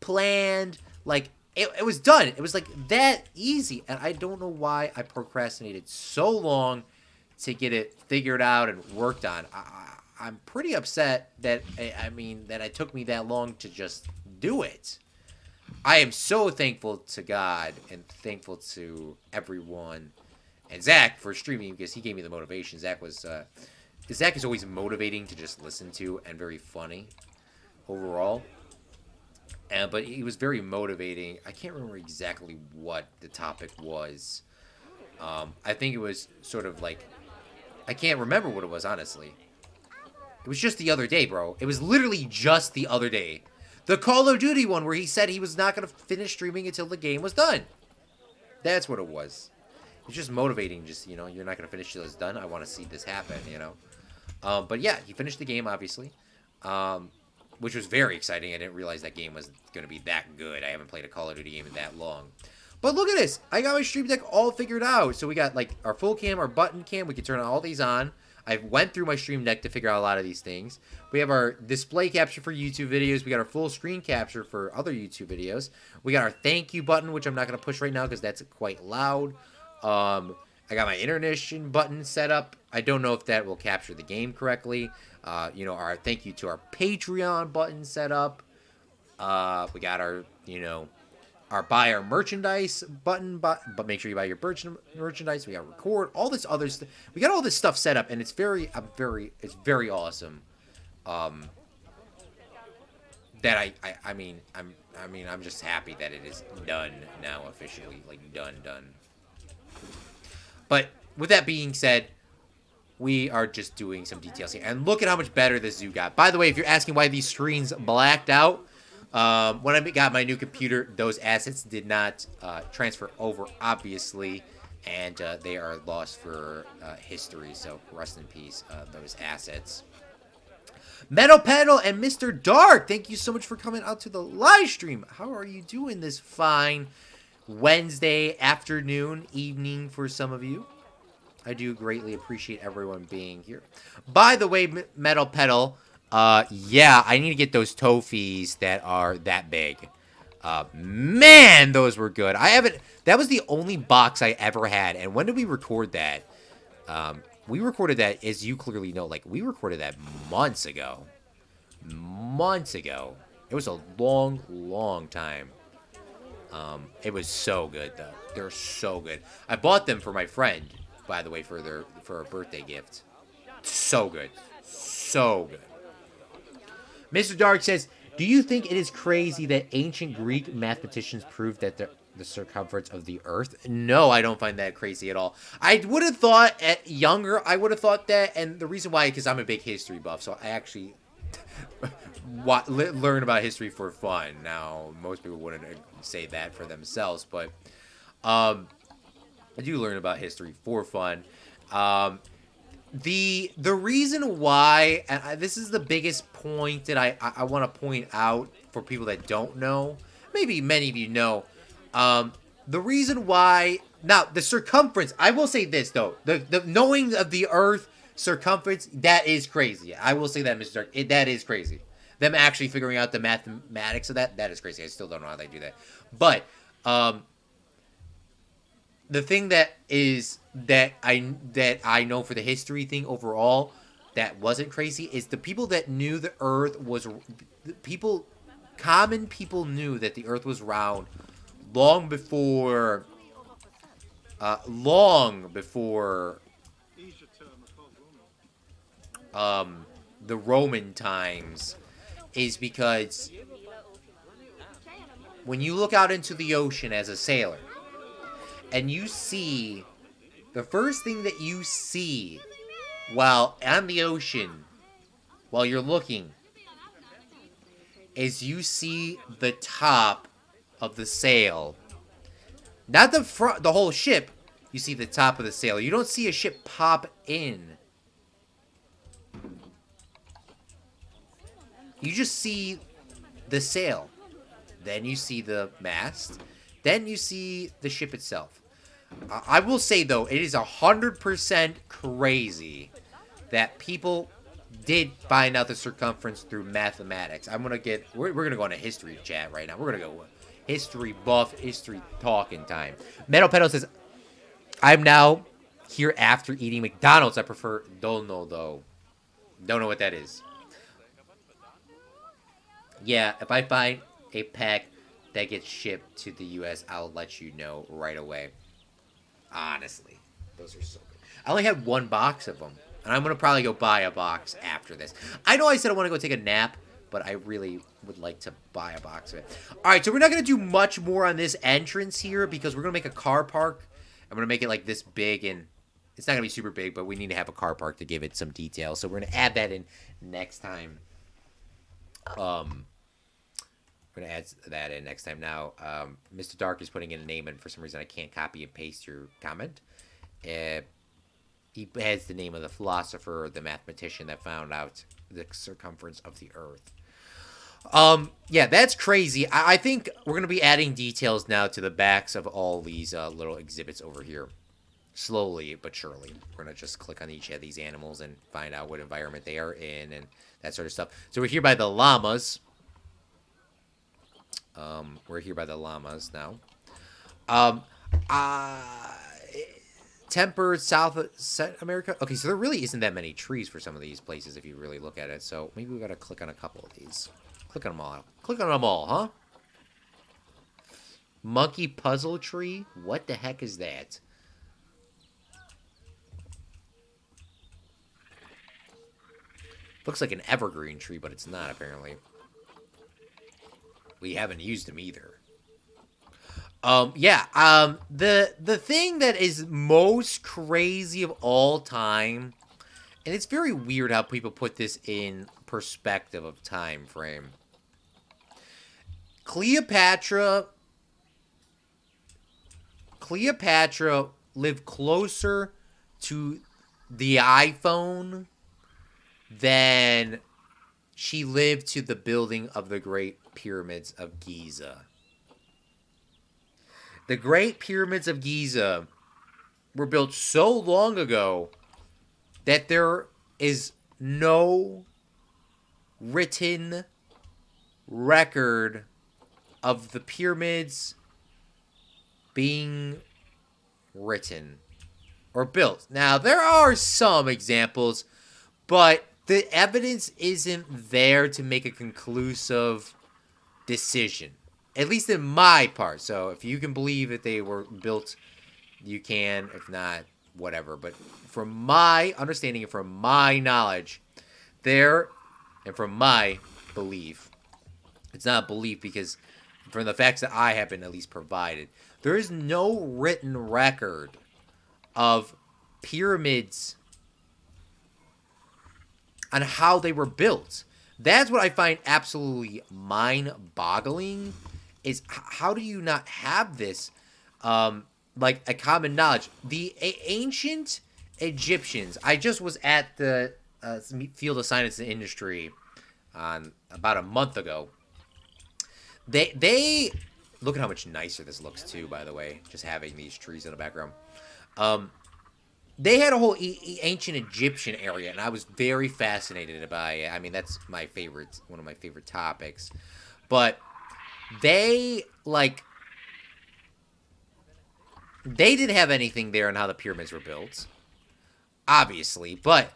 planned, like. It was done. It was like that easy. And I don't know why I procrastinated so long to get it figured out and worked on. I'm pretty upset that, that it took me that long to just do it. I am so thankful to God and thankful to everyone. And Zach for streaming because he gave me the motivation. Zach is always motivating to just listen to and very funny overall. But he was very motivating. I can't remember exactly what the topic was. I think it was sort of like... I can't remember what it was, honestly. It was just the other day, bro. It was literally just the other day. The Call of Duty one where he said he was not going to finish streaming until the game was done. That's what it was. It's just motivating. Just, you're not going to finish till it's done. I want to see this happen, But yeah, he finished the game, obviously. Which was very exciting. I didn't realize that game was going to be that good. I haven't played a Call of Duty game in that long. But look at this. I got my Stream Deck all figured out. So we got like our full cam, our button cam. We can turn all these on. I went through my Stream Deck to figure out a lot of these things. We have our display capture for YouTube videos. We got our full screen capture for other YouTube videos. We got our thank you button, which I'm not going to push right now because that's quite loud. I got my intermission button set up. I don't know if that will capture the game correctly. Our thank you to our Patreon button set up. We got our, our buy our merchandise button, but make sure you buy your merchandise. We got record, all this other stuff. We got all this stuff set up, and it's very awesome. That I'm just happy that it is done now officially, like done. But with that being said, we are just doing some details here. And look at how much better this zoo got. By the way, if you're asking why these screens blacked out, when I got my new computer, those assets did not transfer over, obviously. And they are lost for history. So rest in peace, those assets. Metal Pedal and Mr. Dark, thank you so much for coming out to the live stream. How are you doing this fine Wednesday afternoon, evening for some of you? I do greatly appreciate everyone being here. By the way, Metal Pedal, yeah, I need to get those Tofies that are that big. Man, those were good. That was the only box I ever had. And when did we record that? We recorded that, as you clearly know, like, we recorded that months ago. Months ago. It was a long, long time. It was so good, though. They're so good. I bought them for my friend, by the way, for a birthday gift. So good. So good. Mr. Dark says, do you think it is crazy that ancient Greek mathematicians proved that the circumference of the Earth? No, I don't find that crazy at all. I would have thought I would have thought that, and the reason why, because I'm a big history buff, so I actually learn about history for fun. Now, most people wouldn't say that for themselves, but I do learn about history for fun. The reason why, and this is the biggest point that I want to point out for people that don't know, maybe many of you know, the reason why, now, the circumference, I will say this, though, the knowing of the Earth circumference, that is crazy. I will say that, Mr. Dark, that is crazy. Them actually figuring out the mathematics of that is crazy. I still don't know how they do that. But, the thing that I know for the history thing overall that wasn't crazy is the people that knew the Earth was, common people knew that the Earth was round long before the Roman times, is because when you look out into the ocean as a sailor and you see, the first thing that you see while on the ocean, while you're looking, is you see the top of the sail. Not the front, the whole ship. You see the top of the sail. You don't see a ship pop in. You just see the sail. Then you see the mast. Then you see the ship itself. I will say, though, it is 100% crazy that people did find out the circumference through mathematics. We're going to go on a history chat right now. We're going to go history buff, history talking time. Metal Pedal says, I'm now here after eating McDonald's. I prefer dono, though. Don't know what that is. Yeah, if I find a pack that gets shipped to the U.S., I'll let you know right away. Honestly, those are so good. I only had one box of them, and I'm going to probably go buy a box after this. I know I said I want to go take a nap, but I really would like to buy a box of it. All right, so we're not going to do much more on this entrance here because we're going to make a car park. I'm going to make it like this big, and it's not going to be super big, but we need to have a car park to give it some detail. So we're going to add that in next time. We're going to add that in next time. Now, Mr. Dark is putting in a name, and for some reason I can't copy and paste your comment. He has the name of the philosopher or the mathematician that found out the circumference of the Earth. Yeah, that's crazy. I think we're going to be adding details now to the backs of all these little exhibits over here. Slowly but surely. We're going to just click on each of these animals and find out what environment they are in and that sort of stuff. So we're here by the llamas. We're here by the llamas now. Tempered South America. Okay, so there really isn't that many trees for some of these places if you really look at it. So maybe we got to click on a couple of these. Click on them all. Click on them all, huh? Monkey puzzle tree? What the heck is that? Looks like an evergreen tree, but it's not, apparently. We haven't used them either. The thing that is most crazy of all time, and it's very weird how people put this in perspective of time frame. Cleopatra lived closer to the iPhone than she lived to the building of the Great Pyramids of Giza. The Great Pyramids of Giza were built so long ago that there is no written record of the pyramids being written or built. Now, there are some examples, but the evidence isn't there to make a conclusive decision. At least in my part. So if you can believe that they were built, you can. If not, whatever. But from my understanding and from my knowledge, and from my belief, it's not a belief because from the facts that I have been at least provided, there is no written record of pyramids on how they were built. That's what I find absolutely mind-boggling, is how do you not have this, like a common knowledge? The ancient Egyptians, I just was at the Field of Science and Industry about a month ago. They look at how much nicer this looks too, by the way, just having these trees in the background. They had a whole ancient Egyptian area, and I was very fascinated by it. I mean, that's my favorite, one of my favorite topics. But they didn't have anything there on how the pyramids were built, obviously. But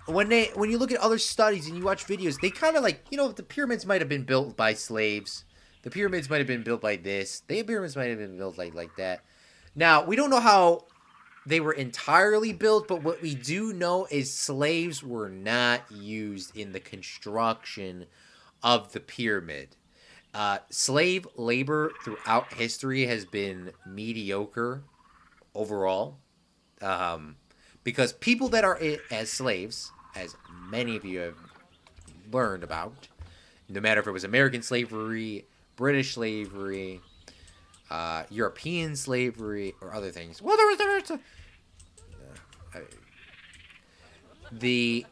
when you look at other studies and you watch videos, they kind of the pyramids might have been built by slaves. The pyramids might have been built by this. The pyramids might have been built like that. Now, we don't know how they were entirely built, but what we do know is slaves were not used in the construction of the pyramid. Slave labor throughout history has been mediocre overall, because people that are as slaves, as many of you have learned about, no matter if it was American slavery, British slavery, European slavery, or other things. Well, the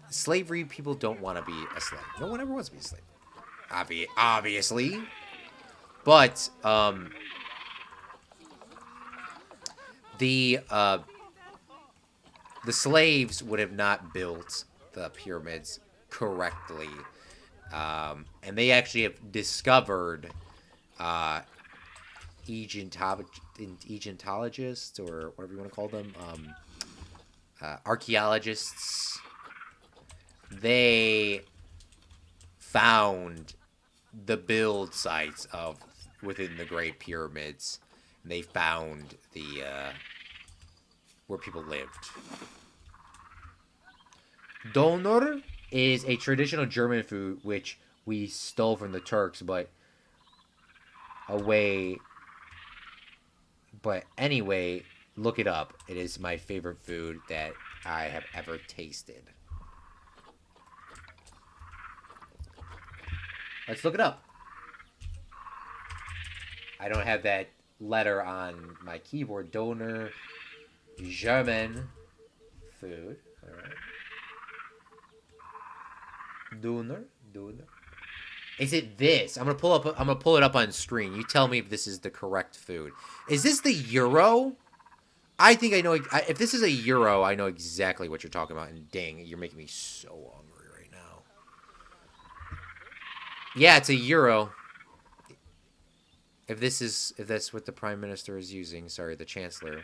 slavery people don't want to be a slave. No one ever wants to be a slave. Obviously. But, the slaves would have not built the pyramids correctly. And they actually have discovered Egyptologists, or whatever you want to call them, archaeologists. They found the build sites within the Great Pyramids. And they found the where people lived. Döner is a traditional German food which we stole from the Turks, but anyway, look it up. It is my favorite food that I have ever tasted. Let's look it up. I don't have that letter on my keyboard. Döner, German food. All right. Döner. Is it this? I'm gonna pull it up on screen. You tell me if this is the correct food. Is this the euro? I think I know. If this is a euro, I know exactly what you're talking about. And dang, you're making me so hungry right now. Yeah, it's a euro. If that's what the Prime Minister is using, sorry, the Chancellor.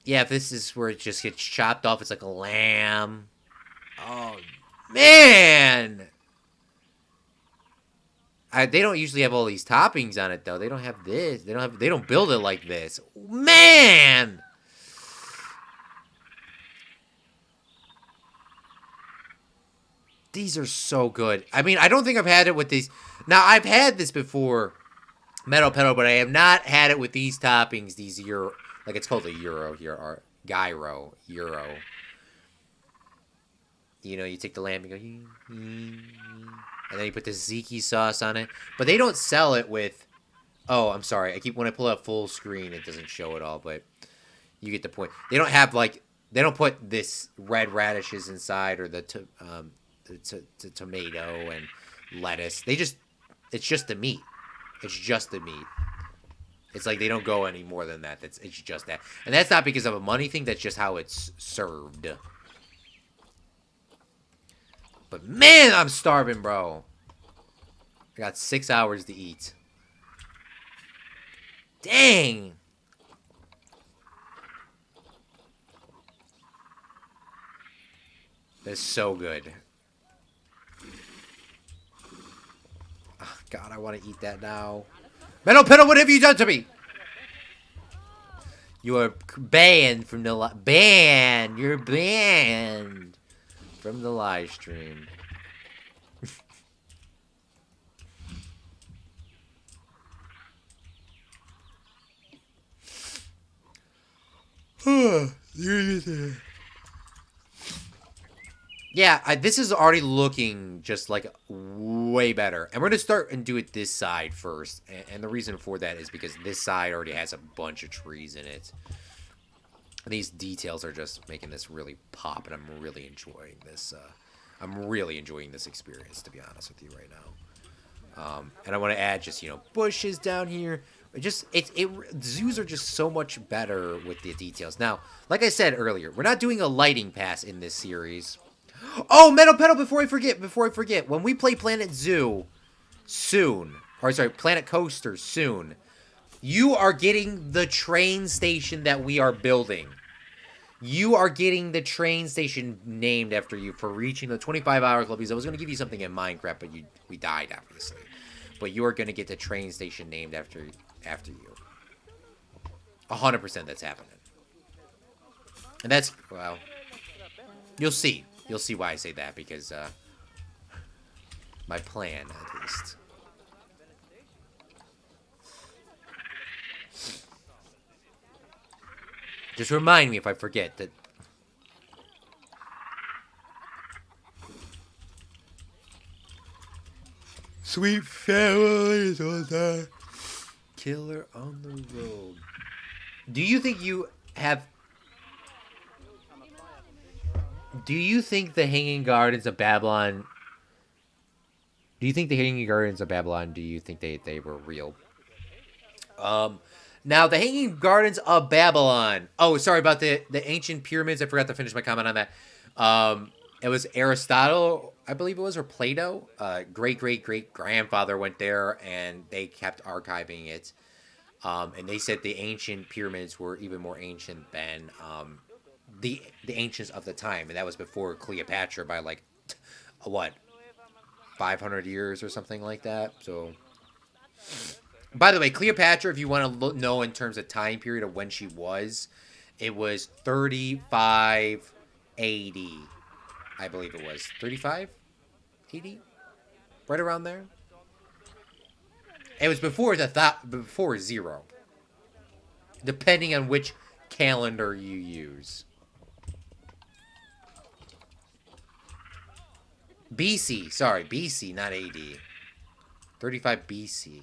Yeah, if this is where it just gets chopped off, it's like a lamb. Oh, man! They don't usually have all these toppings on it, though. They don't have this. They don't build it like this. Man! These are so good. I mean, I don't think I've had it with these. Now, I've had this before, Metal Pedal, but I have not had it with these toppings, these euro. Like, it's called a euro here, or gyro, euro. You know, you take the lamb, you go, and then you put the tzatziki sauce on it. But they don't sell it with, oh, I'm sorry. When I pull up full screen, it doesn't show it all, but you get the point. They don't have, like, They don't put this red radishes inside or the tomato and lettuce. It's just the meat. It's just the meat. It's like they don't go any more than that. It's just that. And that's not because of a money thing. That's just how it's served. But man, I'm starving, bro. I got 6 hours to eat. Dang. That's so good. Oh, God, I want to eat that now. Metal Pedal, what have you done to me? You are banned from the You're banned from the live stream. Yeah, this is already looking just like way better. And we're going to start and do it this side first. And the reason for that is because this side already has a bunch of trees in it. And these details are just making this really pop. And I'm really enjoying this. I'm really enjoying this experience, to be honest with you right now. And I want to add just, bushes down here. Zoos are just so much better with the details. Now, like I said earlier, we're not doing a lighting pass in this series. Oh, Metal Pedal, before I forget, when we play Planet Zoo soon, or sorry, Planet Coaster soon, you are getting the train station that we are building. You are getting the train station named after you for reaching the 25-hour club. Because I was going to give you something in Minecraft, but we died, obviously. But you are going to get the train station named after you. 100% that's happening. And that's, well, you'll see. You'll see why I say that, because my plan, at least. Just remind me if I forget that. Sweet families on the killer on the road. Do you think you have... Do you think the Hanging Gardens of Babylon... Do you think the Hanging Gardens of Babylon, do you think they were real? Now, the Hanging Gardens of Babylon... Oh, sorry about the ancient pyramids. I forgot to finish my comment on that. It was Aristotle, I believe it was, or Plato. Great-great-great-grandfather went there, and they kept archiving it. And they said the ancient pyramids were even more ancient than... the ancients of the time, and that was before Cleopatra by like what 500 years or something like that. So, by the way, Cleopatra, if you want to know in terms of time period of when she was, it was 35 AD, I believe it was 35 AD, right around there. It was before before 0, depending on which calendar you use. BC, sorry, BC, not AD. 35 BC.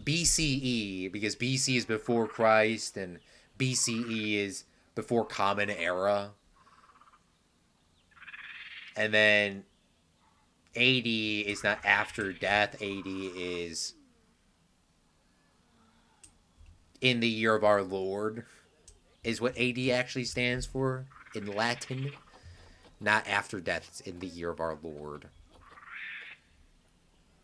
BCE, because BC is before Christ, and BCE is before Common Era. And then AD is not after death. AD is in the year of our Lord, is what AD actually stands for in Latin. Not after death, it's in the year of our Lord.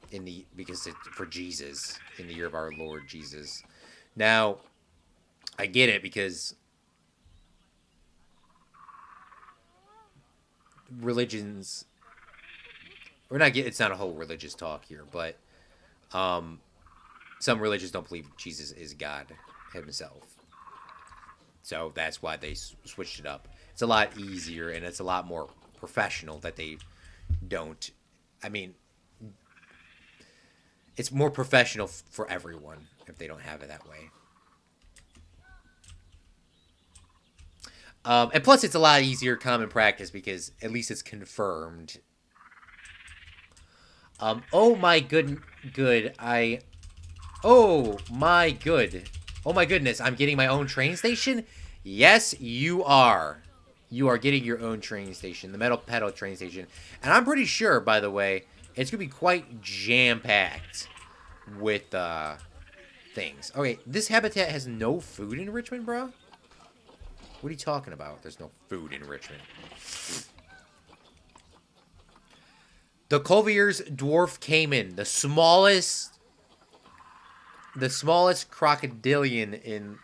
Because it's for Jesus, in the year of our Lord Jesus. Now, I get it, because religions, it's not a whole religious talk here, but some religions don't believe Jesus is God himself. So that's why they switched it up. It's a lot easier, and it's a lot more professional that they don't. I mean, it's more professional for everyone if they don't have it that way. And plus, it's a lot easier common practice because at least it's confirmed. Oh my goodness, I'm getting my own train station? Yes, you are. You are getting your own train station, the Metal Pedal train station. And I'm pretty sure, by the way, it's going to be quite jam-packed with things. Okay, this habitat has no food enrichment, bro? What are you talking about? There's no food enrichment. The Cuvier's dwarf caiman, the smallest crocodilian in,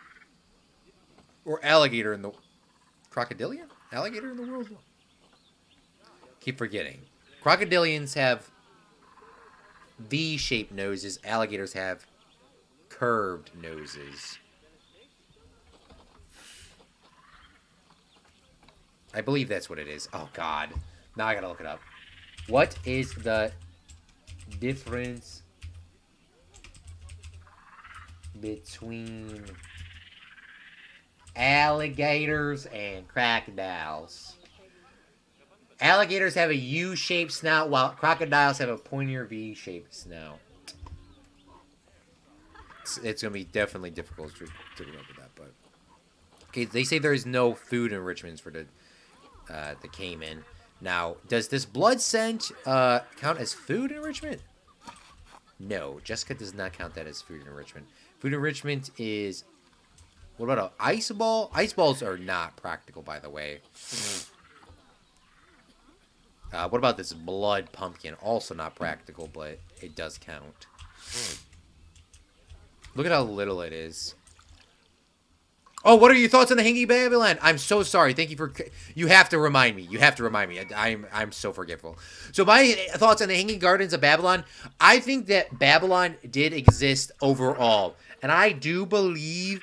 or alligator in the, crocodilian? Alligator in the world? Keep forgetting. Crocodilians have V-shaped noses. Alligators have curved noses. I believe that's what it is. Oh, God. Now I gotta look it up. What is the difference between alligators and crocodiles? Alligators have a U-shaped snout, while crocodiles have a pointier V-shaped snout. It's going to be definitely difficult to remember that, but... Okay, they say there is no food enrichments for the caiman. Now, does this blood scent count as food enrichment? No, Jessica does not count that as food enrichment. Food enrichment is... What about an ice ball? Ice balls are not practical, by the way. What about this blood pumpkin? Also not practical, but it does count. Look at how little it is. Oh, what are your thoughts on the Hanging Babylon? I'm so sorry. Thank you for... You have to remind me. You have to remind me. I'm so forgetful. So my thoughts on the Hanging Gardens of Babylon. I think that Babylon did exist overall. And I do believe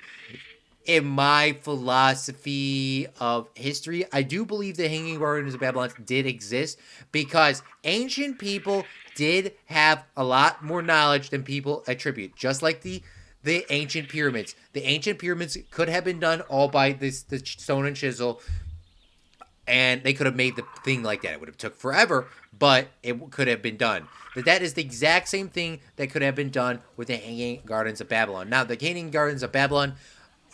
in my philosophy of history, I do believe the Hanging Gardens of Babylon did exist because ancient people did have a lot more knowledge than people attribute. Just like the ancient pyramids. The ancient pyramids could have been done all by the stone and chisel, and they could have made the thing like that. It would have took forever, but it could have been done. That is the exact same thing that could have been done with the Hanging Gardens of Babylon. Now, the Hanging Gardens of Babylon,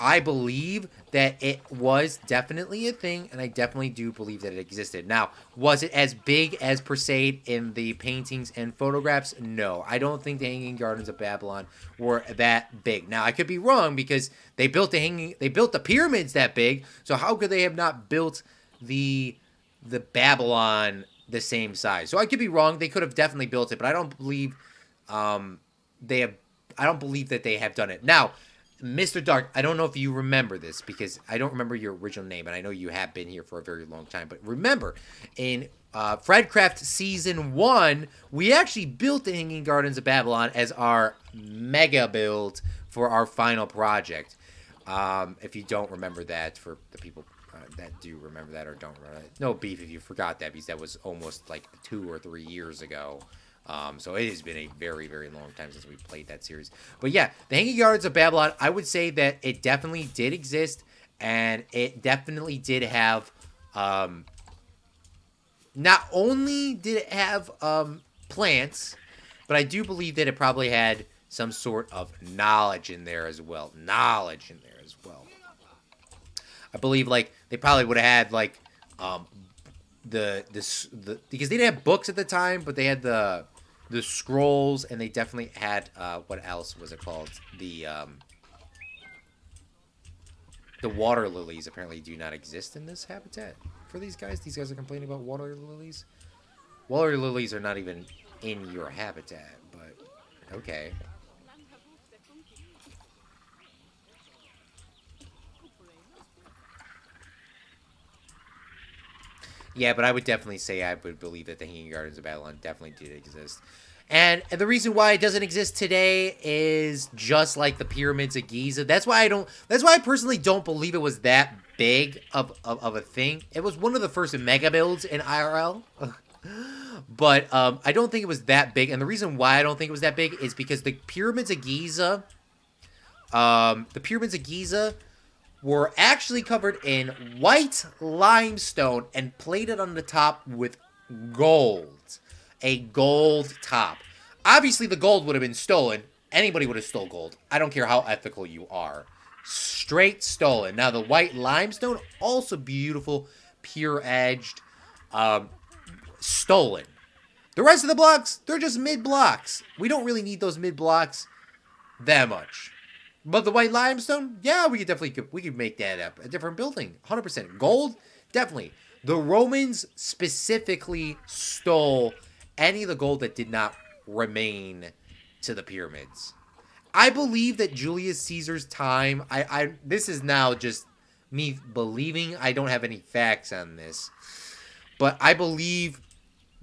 I believe that it was definitely a thing, and I definitely do believe that it existed. Now, was it as big as portrayed in the paintings and photographs? No, I don't think the Hanging Gardens of Babylon were that big. Now, I could be wrong because they built the pyramids that big. So how could they have not built the Babylon the same size? So I could be wrong. They could have definitely built it, but I don't believe I don't believe that they have done it. Now, Mr. Dark, I don't know if you remember this because I don't remember your original name, and I know you have been here for a very long time. But remember, in Fredcraft Season 1, we actually built the Hanging Gardens of Babylon as our mega build for our final project. If you don't remember that, for the people that do remember that or don't remember that, no beef if you forgot that because that was almost like 2 or 3 years ago. So it has been a very, very long time since we played that series. But yeah, the Hanging Gardens of Babylon, I would say that it definitely did exist. And it definitely did have... not only did it have plants, but I do believe that it probably had some sort of knowledge in there as well. I believe, like, they probably would have had, like, because they didn't have books at the time, but they had the scrolls, and they definitely had what else was it called? The water lilies apparently do not exist in this habitat for these guys. These guys are complaining about water lilies. Water lilies are not even in your habitat, but okay. Yeah, but I would definitely say I would believe that the Hanging Gardens of Babylon definitely did exist. And the reason why it doesn't exist today is just like the pyramids of Giza. That's why I personally don't believe it was that big of a thing. It was one of the first mega builds in IRL. But I don't think it was that big. And the reason why I don't think it was that big is because the pyramids of Giza were actually covered in white limestone and plated on the top with gold. A gold top. Obviously, the gold would have been stolen. Anybody would have stole gold. I don't care how ethical you are. Straight stolen. Now, the white limestone, also beautiful, pure edged, stolen. The rest of the blocks, they're just mid-blocks. We don't really need those mid-blocks that much. But the white limestone, yeah, we could make that up. A different building, 100%. Gold, definitely. The Romans specifically stole any of the gold that did not remain to the pyramids. I believe that Julius Caesar's time, this is now just me believing. I don't have any facts on this. But I believe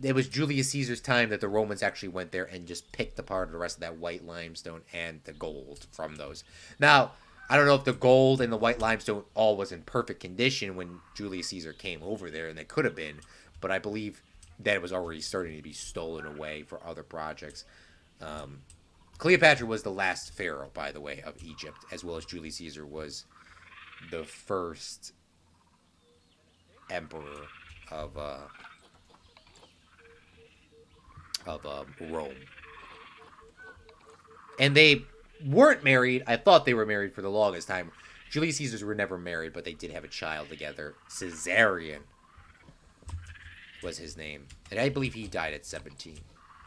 it was Julius Caesar's time that the Romans actually went there and just picked apart the rest of that white limestone and the gold from those. Now, I don't know if the gold and the white limestone all was in perfect condition when Julius Caesar came over there, and they could have been, but I believe that it was already starting to be stolen away for other projects. Cleopatra was the last pharaoh, by the way, of Egypt, as well as Julius Caesar was the first emperor of Rome. And they weren't married. I thought they were married for the longest time. Julius Caesars were never married, but they did have a child together. Caesarion was his name. And I believe he died at 17.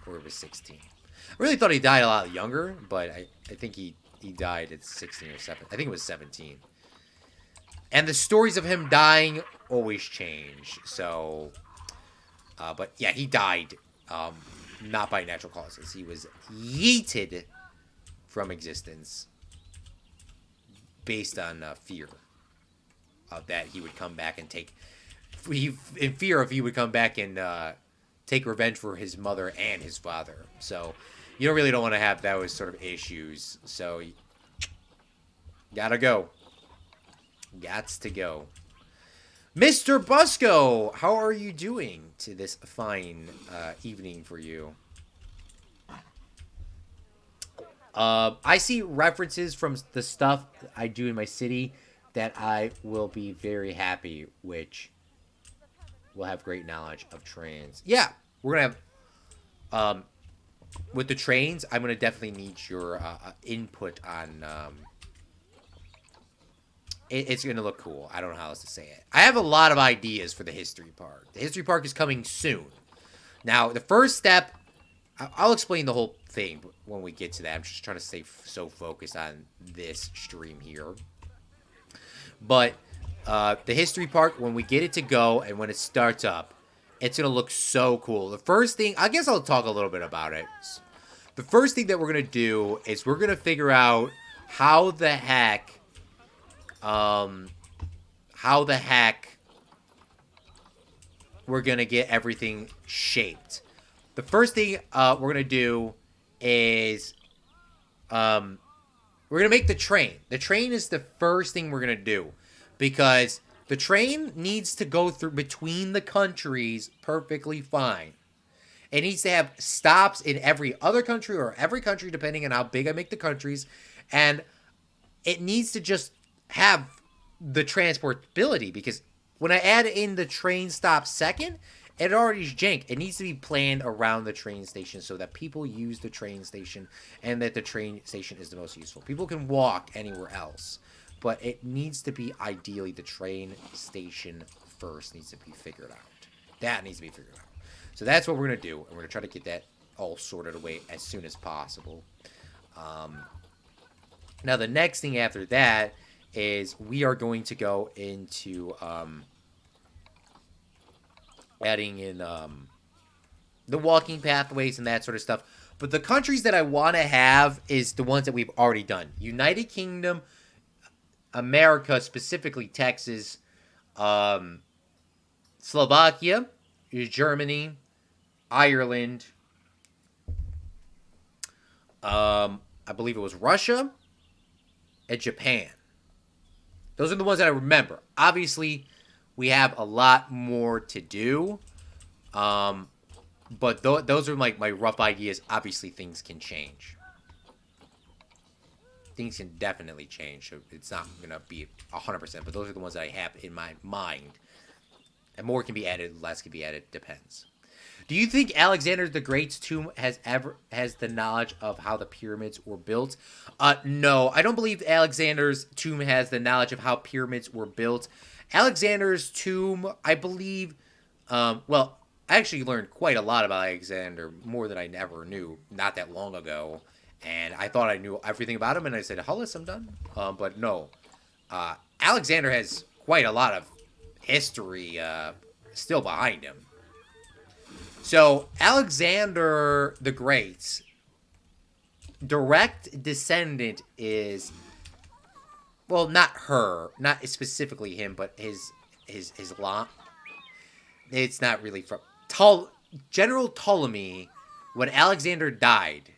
Or it was 16. I really thought he died a lot younger, but I think he died at 16 or 17. I think it was 17. And the stories of him dying always change. So, but yeah, he died not by natural causes. He was yeeted from existence based on fear of that he would come back and take... in fear if he would come back and take revenge for his mother and his father. So you don't want to have those sort of issues. So gotta go. Gots to go. Mr. Busco, how are you doing to this fine evening for you? I see references from the stuff I do in my city that I will be very happy, which will have great knowledge of trains. Yeah, we're going to have, with the trains, I'm going to definitely need your input on, it's going to look cool. I don't know how else to say it. I have a lot of ideas for the history park. The history park is coming soon. Now, the first step, I'll explain the whole thing when we get to that. I'm just trying to stay so focused on this stream here. But the history park, when we get it to go and when it starts up, it's going to look so cool. The first thing, I guess I'll talk a little bit about it. The first thing that we're going to do is we're going to figure out how the heck we're going to get everything shaped. The first thing we're going to do is we're going to make the train. The train is the first thing we're going to do because the train needs to go through between the countries perfectly fine. It needs to have stops in every other country or every country depending on how big I make the countries. And it needs to just have the transportability because when I add in the train stop second, it already is jank. It needs to be planned around the train station so that people use the train station and that the train station is the most useful. People can walk anywhere else, but it needs to be ideally the train station first needs to be figured out. That needs to be figured out. So that's what we're going to do, and we're going to try to get that all sorted away as soon as possible. Now, the next thing after that is we are going to go into adding in the walking pathways and that sort of stuff. But the countries that I want to have is the ones that we've already done. United Kingdom, America, specifically Texas, Slovakia, Germany, Ireland, I believe it was Russia, and Japan. Those are the ones that I remember. Obviously, we have a lot more to do, but those are like my rough ideas. Obviously, things can change. Things can definitely change, so it's not going to be 100%, but those are the ones that I have in my mind. And more can be added, less can be added, depends. Do you think Alexander the Great's tomb has the knowledge of how the pyramids were built? No, I don't believe Alexander's tomb has the knowledge of how pyramids were built. Alexander's tomb, I believe, well, I actually learned quite a lot about Alexander, more than I ever knew, not that long ago. And I thought I knew everything about him, and I said, Hollis, I'm done. But no. Alexander has quite a lot of history still behind him. So, Alexander the Great's direct descendant is, well, not her, not specifically him, but his line. It's not really from General Ptolemy when Alexander died.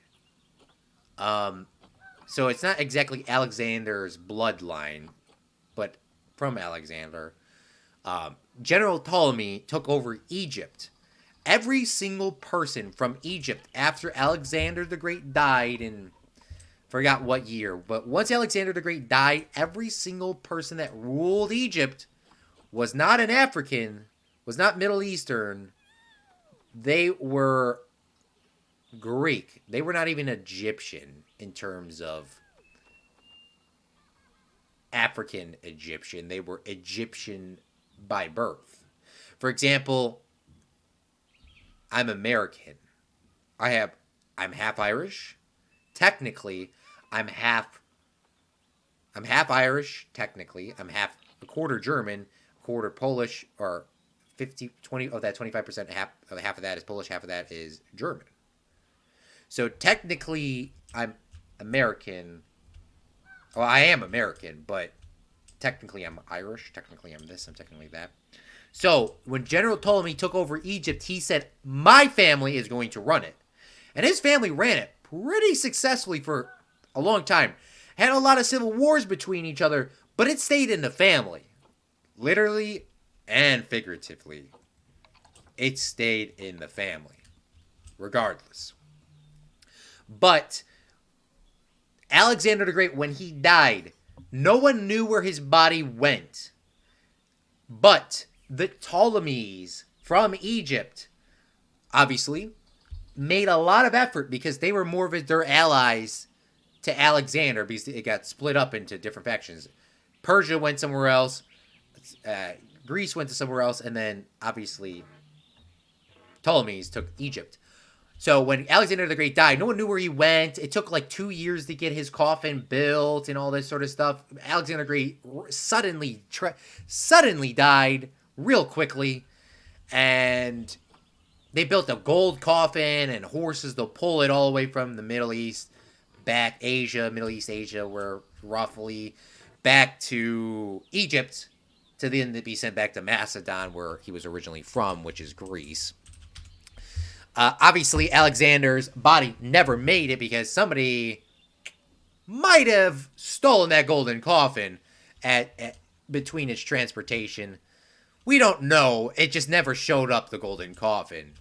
So it's not exactly Alexander's bloodline, but from Alexander. General Ptolemy took over Egypt. Every single person from Egypt after Alexander the Great died in, forgot what year, but once Alexander the Great died, every single person that ruled Egypt was not an African, was not Middle Eastern. They were Greek. They were not even Egyptian in terms of African Egyptian. They were Egyptian by birth. For example, I'm American. I'm half Irish. Technically, I'm half Irish, technically. I'm a quarter German, a quarter Polish, or 20 of that 25%, half of that is Polish, half of that is German. So technically, I'm American. Well, I am American, but technically I'm Irish. Technically I'm this, I'm technically that. So, when General Ptolemy took over Egypt, he said, my family is going to run it. And his family ran it pretty successfully for a long time. Had a lot of civil wars between each other, but it stayed in the family. Literally and figuratively. It stayed in the family. Regardless. But Alexander the Great, when he died, no one knew where his body went. But the Ptolemies from Egypt, obviously, made a lot of effort because they were more of their allies to Alexander because it got split up into different factions. Persia went somewhere else, Greece went to somewhere else, and then, obviously, Ptolemies took Egypt. So when Alexander the Great died, no one knew where he went. It took like 2 years to get his coffin built and all this sort of stuff. Alexander the Great suddenly died real quickly. And they built a gold coffin and horses to pull it all the way from the Middle East, back Middle East Asia, where roughly back to Egypt, to then be sent back to Macedon, where he was originally from, which is Greece. Obviously, Alexander's body never made it because somebody might have stolen that golden coffin at between its transportation. We don't know. It just never showed up, the golden coffin.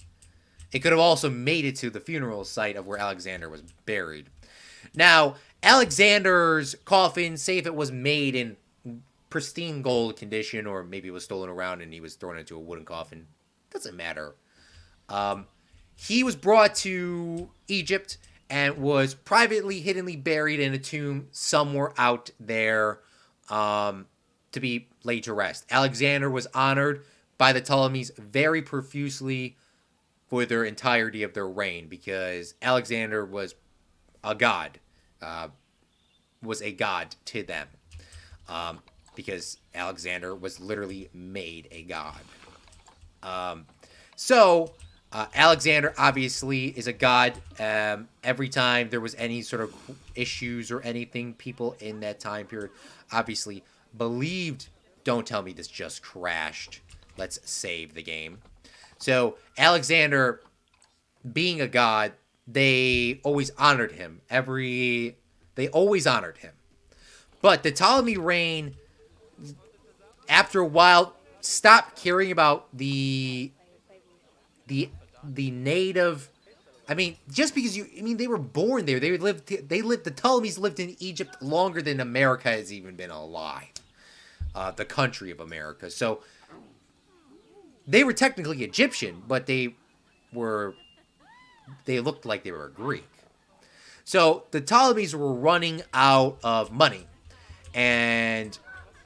It could have also made it to the funeral site of where Alexander was buried. Now, Alexander's coffin, say if it was made in pristine gold condition, or maybe it was stolen around and he was thrown into a wooden coffin, doesn't matter. He was brought to Egypt and was privately, hiddenly buried in a tomb somewhere out there to be laid to rest. Alexander was honored by the Ptolemies very profusely for their entirety of their reign because Alexander was a god, to them, because Alexander was literally made a god. Alexander obviously is a god. Every time there was any sort of issues or anything, people in that time period obviously believed, don't tell me this just crashed, let's save the game. So Alexander, being a god, they always honored him. They always honored him. But the Ptolemy reign, after a while, stopped caring about the native. I mean, just because they were born there. The Ptolemies lived in Egypt longer than America has even been alive. The country of America. So they were technically Egyptian, but they were, they looked like they were Greek. So the Ptolemies were running out of money, and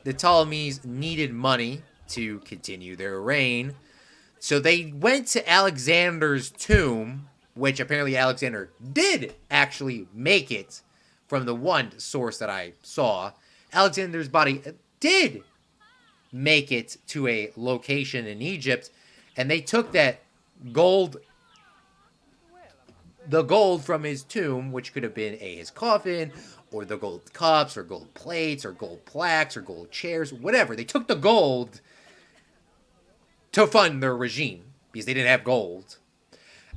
the Ptolemies needed money to continue their reign. So they went to Alexander's tomb, which apparently Alexander did actually make it from the one source that I saw. Alexander's body did make it to a location in Egypt, and they took that gold, the gold from his tomb, which could have been his coffin, or the gold cups, or gold plates, or gold plaques, or gold chairs, whatever. They took the gold to fund their regime, because they didn't have gold.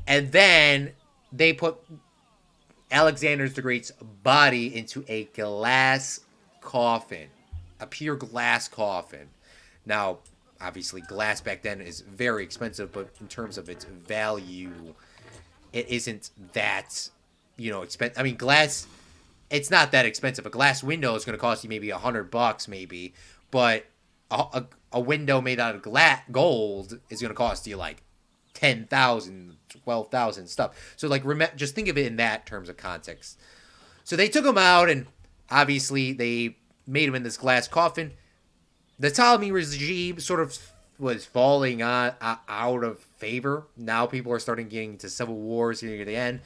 And then they put Alexander the Great's body into a glass coffin, a pure glass coffin. Now, obviously, glass back then is very expensive, but in terms of its value, it isn't that, expensive. I mean, glass, it's not that expensive. A glass window is going to cost you maybe $100, maybe, but a window made out of gold is going to cost you like 10,000, 12,000 stuff. So like, just think of it in that terms of context. So they took him out, and obviously they made him in this glass coffin. The Ptolemy regime sort of was falling out of favor. Now people are starting getting into civil wars near the end.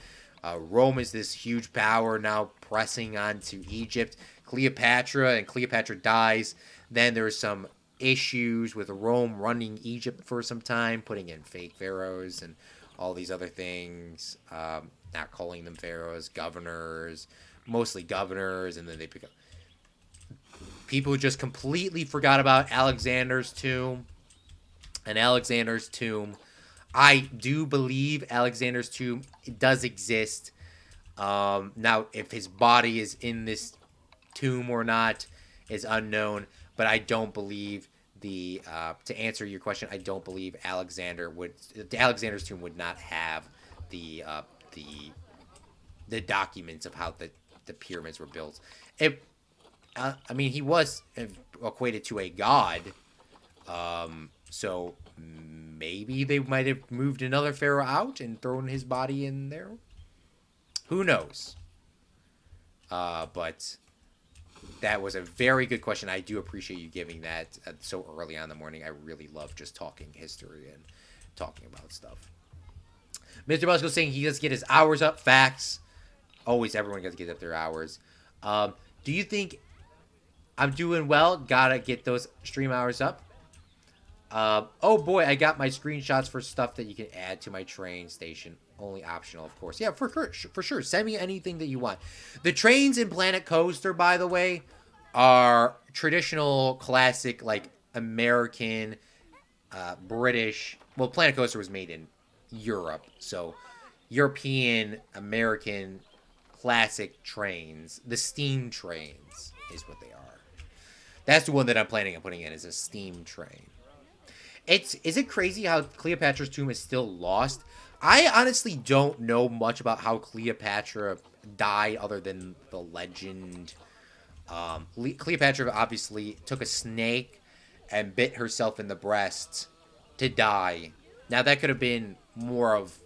Rome is this huge power now pressing onto Egypt. Cleopatra dies. Then there's some issues with Rome running Egypt for some time, putting in fake pharaohs and all these other things, not calling them pharaohs, governors, mostly governors, and then they become... People just completely forgot about Alexander's tomb. And Alexander's tomb, I do believe Alexander's tomb does exist. Now, if his body is in this tomb or not is unknown, but I don't believe to answer your question, I don't believe Alexander's tomb would not have the documents of how the pyramids were built. I mean, he was equated to a god, so maybe they might have moved another pharaoh out and thrown his body in there. Who knows? But that was a very good question. I do appreciate you giving that so early on in the morning. I really love just talking history and talking about stuff. Mr. Busco saying he does get his hours up. Facts. Always everyone gets to get up their hours. Do you think I'm doing well? Gotta get those stream hours up. Oh boy, I got my screenshots for stuff that you can add to my train station. Only optional, of course. Yeah, for sure. Send me anything that you want. The trains in Planet Coaster, by the way, are traditional, classic, like American, British. Well, Planet Coaster was made in Europe, so European, American, classic trains. The steam trains is what they are. That's the one that I'm planning on putting in, is a steam train. Is it crazy how Cleopatra's tomb is still lost? I honestly don't know much about how Cleopatra died other than the legend. Cleopatra obviously took a snake and bit herself in the breast to die. Now that could have been more of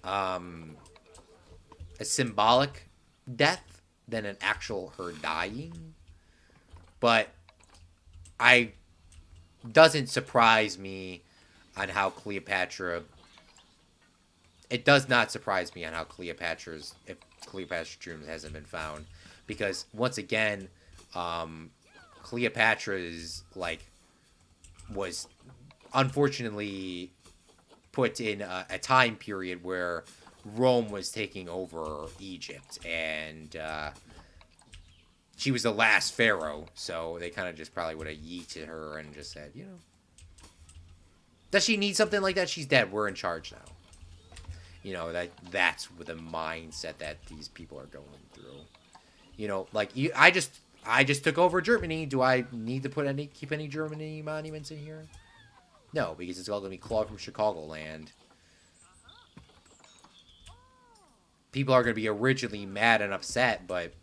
a symbolic death than an actual her dying. But doesn't surprise me on how Cleopatra... It does not surprise me on how Cleopatra's tomb hasn't been found. Because, once again, Cleopatra's, was unfortunately put in a time period where Rome was taking over Egypt. And, she was the last pharaoh, so they kind of just probably would have yeeted her and just said, does she need something like that? She's dead. We're in charge now. That's the mindset that these people are going through. I just took over Germany. Do I need to keep any Germany monuments in here? No, because it's all going to be Claude from Chicagoland. People are going to be originally mad and upset, but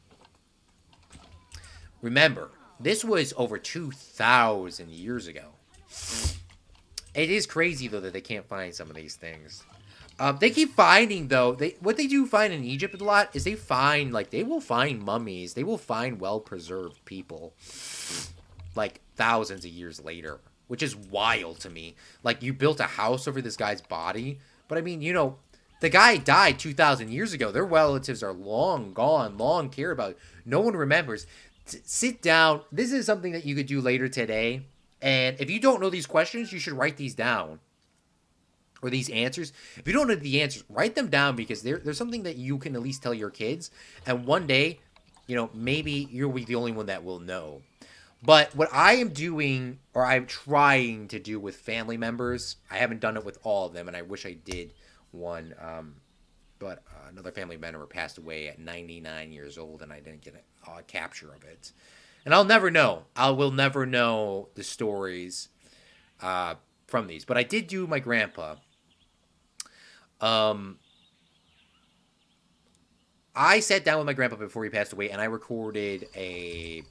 remember, this was over 2,000 years ago. It is crazy though that they can't find some of these things. They keep finding though. What they do find in Egypt a lot is they will find mummies. They will find well preserved people, like thousands of years later, which is wild to me. Like you built a house over this guy's body, but I mean, the guy died 2,000 years ago. Their relatives are long gone, long cared about. No one remembers. Sit down. This is something that you could do later today. And if you don't know these questions, you should write these down. Or these answers. If you don't know the answers, write them down because there's something that you can at least tell your kids. And one day, maybe you'll be the only one that will know. But what I am doing, or I'm trying to do with family members, I haven't done it with all of them, and I wish I did one. But another family member passed away at 99 years old, and I didn't get a capture of it. And I'll never know. I will never know the stories from these. But I did do my grandpa. I sat down with my grandpa before he passed away, and I recorded a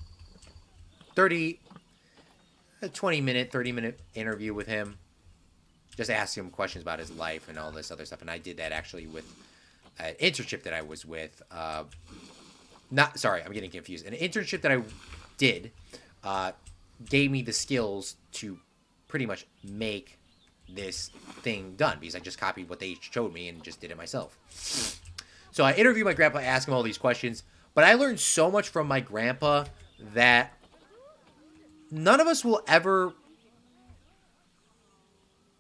20-minute, 30-minute interview with him. Just asking him questions about his life and all this other stuff. And I did that actually with an internship that I was with. I'm getting confused. An internship that I did gave me the skills to pretty much make this thing done because I just copied what they showed me and just did it myself. So I interviewed my grandpa, asked him all these questions, but I learned so much from my grandpa that none of us will ever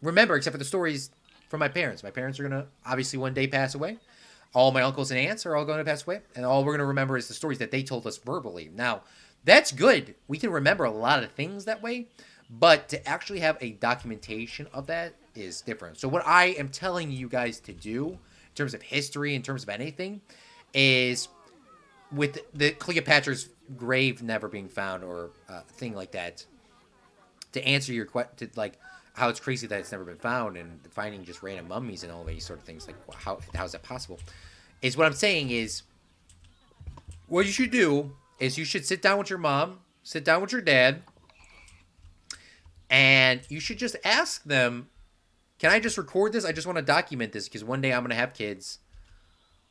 remember except for the stories from my parents. My parents are going to obviously one day pass away. All my uncles and aunts are all going to pass away, and all we're going to remember is the stories that they told us verbally. Now, that's good. We can remember a lot of things that way, but to actually have a documentation of that is different. So what I am telling you guys to do in terms of history, in terms of anything, is with the Cleopatra's grave never being found or thing like that, to answer your question, like how it's crazy that it's never been found and finding just random mummies and all these sort of things, like how is that possible, is what I'm saying is what you should do is you should sit down with your mom, sit down with your dad, and you should just ask them, can I just record this? I just want to document this because one day I'm going to have kids.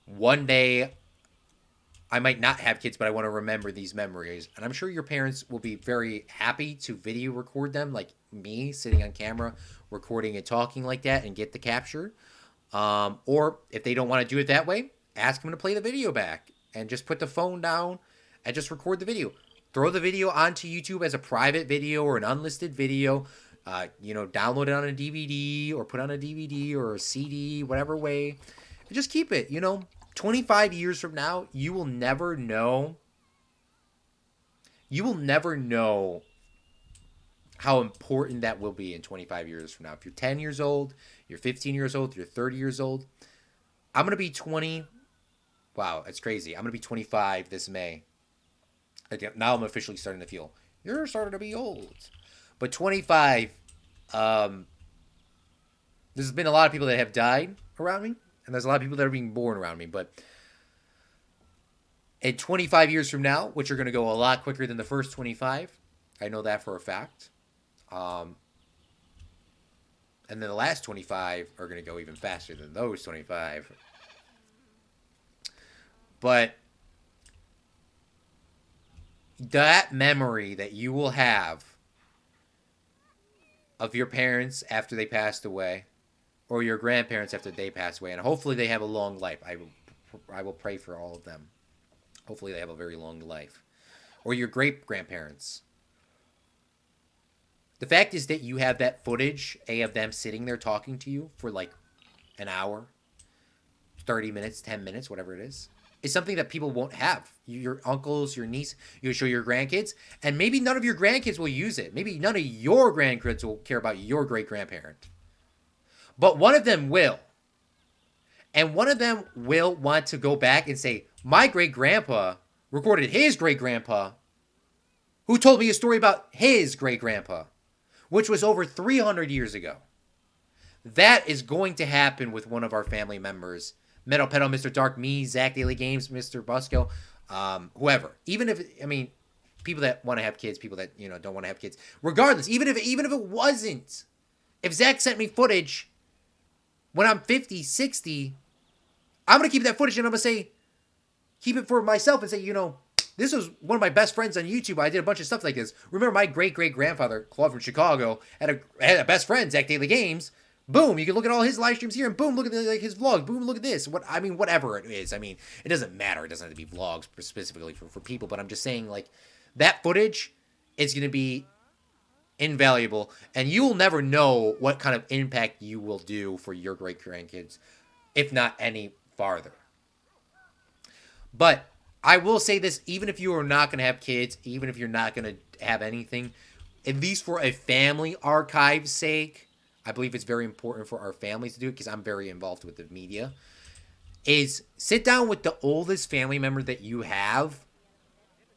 One day I might not have kids, but I want to remember these memories. And I'm sure your parents will be very happy to video record them, like me sitting on camera, recording and talking like that and get the capture. Or if they don't want to do it that way, ask them to play the video back and just put the phone down and just record the video. Throw the video onto YouTube as a private video or an unlisted video. Download it on a DVD or put on a DVD or a CD, whatever way. And just keep it, 25 years from now, you will never know. You will never know how important that will be in 25 years from now. If you're 10 years old, you're 15 years old, you're 30 years old. I'm going to be 20. Wow, it's crazy. I'm going to be 25 this May. Now I'm officially starting to feel, you're starting to be old. But 25, there's been a lot of people that have died around me. And there's a lot of people that are being born around me. But in 25 years from now, which are going to go a lot quicker than the first 25, I know that for a fact. And then the last 25 are going to go even faster than those 25. But that memory that you will have of your parents after they passed away, or your grandparents after they pass away, and hopefully they have a long life. I will pray for all of them. Hopefully they have a very long life. Or your great-grandparents. The fact is that you have that footage, of them sitting there talking to you for like an hour, 30 minutes, 10 minutes, whatever it is something that people won't have. Your uncles, your niece, you'll show your grandkids, and maybe none of your grandkids will use it. Maybe none of your grandkids will care about your great-grandparent. But one of them will. And one of them will want to go back and say, my great-grandpa recorded his great-grandpa who told me a story about his great-grandpa, which was over 300 years ago. That is going to happen with one of our family members. Metal Pedo, Mr. Dark, me, Zach Daily Games, Mr. Busco, whoever. Even if, people that want to have kids, people that, don't want to have kids. Regardless, even if it wasn't If Zach sent me footage when I'm 50, 60, I'm going to keep that footage and I'm going to say, keep it for myself and say, this was one of my best friends on YouTube. I did a bunch of stuff like this. Remember, my great-great-grandfather, Claude from Chicago, had a best friend, Zach Daily Games. Boom, you can look at all his live streams here, and boom, look at his vlog. Boom, look at this. Whatever it is. It doesn't matter. It doesn't have to be vlogs specifically for people, but I'm just saying, like, that footage is going to be invaluable, and you will never know what kind of impact you will do for your great-grandkids, if not any farther. But I will say this, even if you are not going to have kids, even if you're not going to have anything, at least for a family archive's sake, I believe it's very important for our families to do it because I'm very involved with the media, is sit down with the oldest family member that you have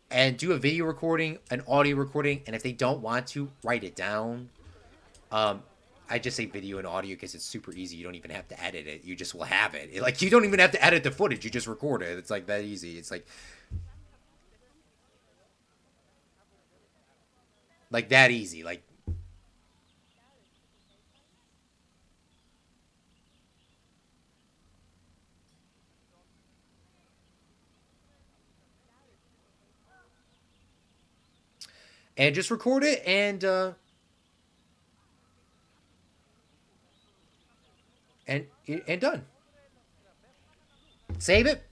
and do a video recording, an audio recording, and if they don't want to, write it down. I just say video and audio because it's super easy. You don't even have to edit it. You just will have it. Like, you don't even have to edit the footage. You just record it. It's like that easy. It's like that easy. Like, and just record it and done. Save it.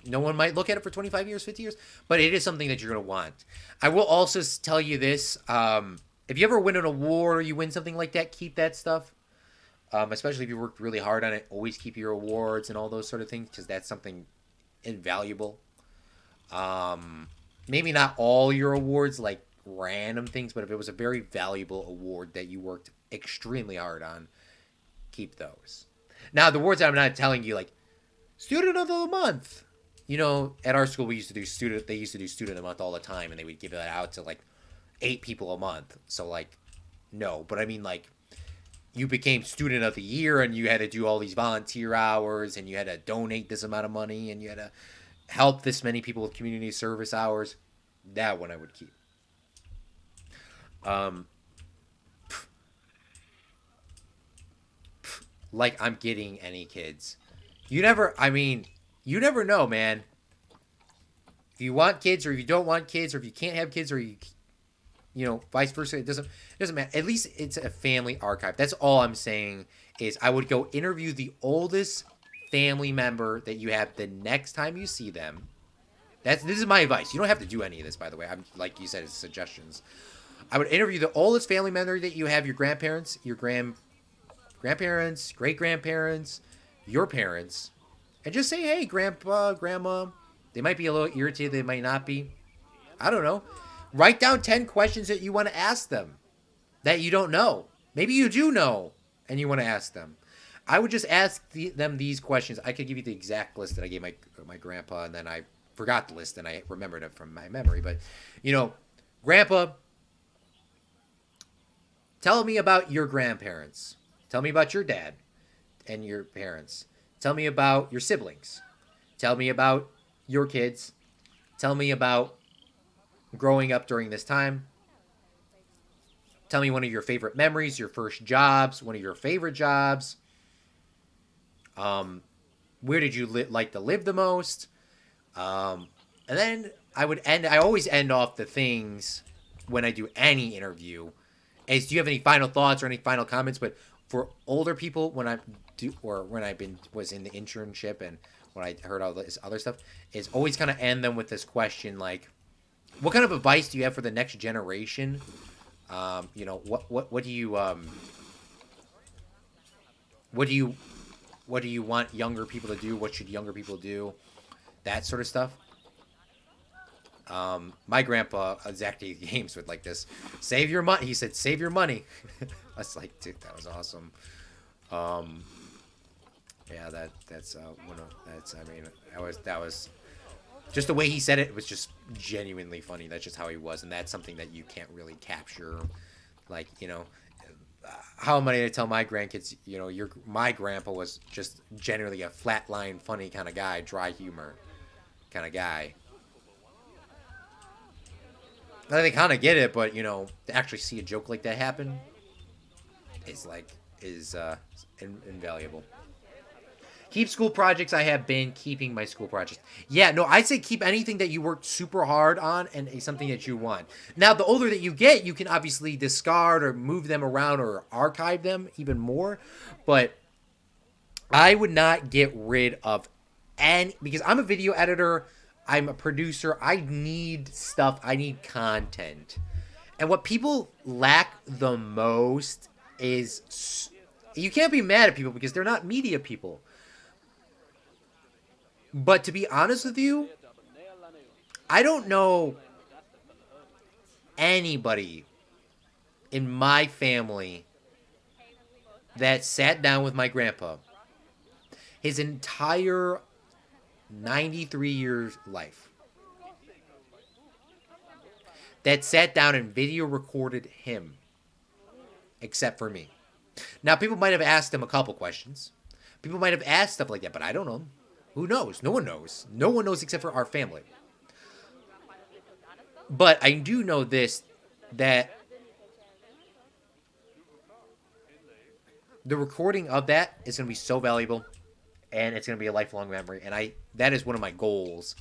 No one might look at it for 25 years, 50 years, but it is something that you're going to want. I will also tell you this. If you ever win an award or you win something like that, keep that stuff. Especially if you worked really hard on it. Always keep your awards and all those sort of things because that's something invaluable. Maybe not all your awards, like random things, but if it was a very valuable award that you worked extremely hard on, keep those. Now, the awards I'm not telling you, like, Student of the Month. At our school, they used to do Student of the Month all the time, and they would give it out to, like, 8 people a month. So, like, no. But, like, you became Student of the Year, and you had to do all these volunteer hours, and you had to donate this amount of money, and you had to help this many people with community service hours. That one I would keep. Like I'm getting any kids. You never know, man. If you want kids or if you don't want kids or if you can't have kids or vice versa, it doesn't matter. At least it's a family archive. That's all I'm saying is I would go interview the oldest family member that you have the next time you see them. This is my advice. You don't have to do any of this, by the way. I'm like you said, it's suggestions. I would interview the oldest family member that you have, your grandparents, your grandparents, great-grandparents, your parents, and just say, hey, grandpa, grandma. They might be a little irritated. They might not be. I don't know. Write down 10 questions that you want to ask them that you don't know. Maybe you do know and you want to ask them. I would just ask them these questions. I could give you the exact list that I gave my grandpa, and then I forgot the list and I remembered it from my memory. But, grandpa, tell me about your grandparents. Tell me about your dad and your parents. Tell me about your siblings. Tell me about your kids. Tell me about growing up during this time. Tell me one of your favorite memories, your first jobs, one of your favorite jobs. Where did you like to live the most? And then I always end off the things when I do any interview is, do you have any final thoughts or any final comments? But for older people, when was in the internship and when I heard all this other stuff, is always kind of end them with this question like, what kind of advice do you have for the next generation? What do you want younger people to do? What should younger people do? That sort of stuff. My grandpa, Zach D. Games, would like this. Save your money. He said, save your money. I was like, dude, that was awesome. Yeah, that was just the way he said it was just genuinely funny. That's just how he was. And that's something that you can't really capture. Like, how am I going to tell my grandkids, my grandpa was just generally a flatline, funny kind of guy, dry humor kind of guy. They kind of get it, but, to actually see a joke like that happen, is like invaluable. Keep school projects. I have been keeping my school projects. Yeah, no, I'd say keep anything that you worked super hard on and something that you want. Now, the older that you get, you can obviously discard or move them around or archive them even more. But I would not get rid of any, because I'm a video editor, I'm a producer, I need stuff, I need content. And what people lack the most is, you can't be mad at people because they're not media people. But to be honest with you, I don't know anybody in my family that sat down with my grandpa his entire 93 years life, that sat down and video recorded him, except for me. Now, people might have asked him a couple questions. People might have asked stuff like that, but I don't know. Who knows? No one knows. No one knows except for our family. But I do know this, that the recording of that is going to be so valuable, and it's going to be a lifelong memory. And that is one of my goals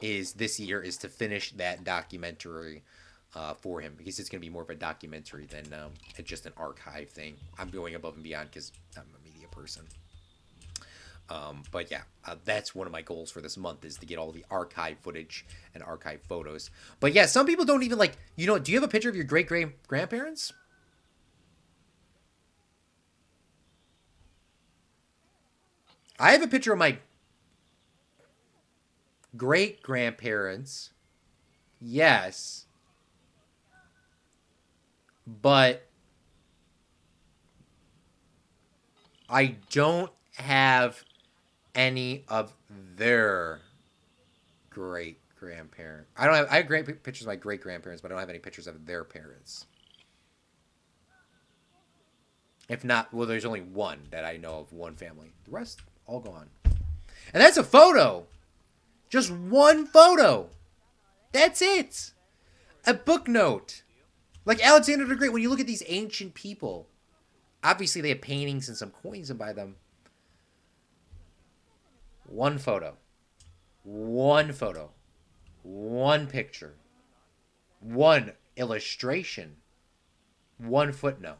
is this year is to finish that documentary for him, because it's going to be more of a documentary than it's just an archive thing. I'm going above and beyond because I'm a media person. But yeah, that's one of my goals for this month is to get all the archive footage and archive photos. But yeah, some people don't even do you have a picture of your great-grandparents? I have a picture of my great-grandparents. Yes. But I don't have any of their great-grandparents. I have great pictures of my great-grandparents, but I don't have any pictures of their parents. If not, well, there's only one that I know of, one family. The rest, all gone. And that's a photo. Just one photo. That's it. A book note. Like Alexander the Great, when you look at these ancient people, obviously they have paintings and some coins by them. One photo. One photo. One picture. One illustration. One footnote.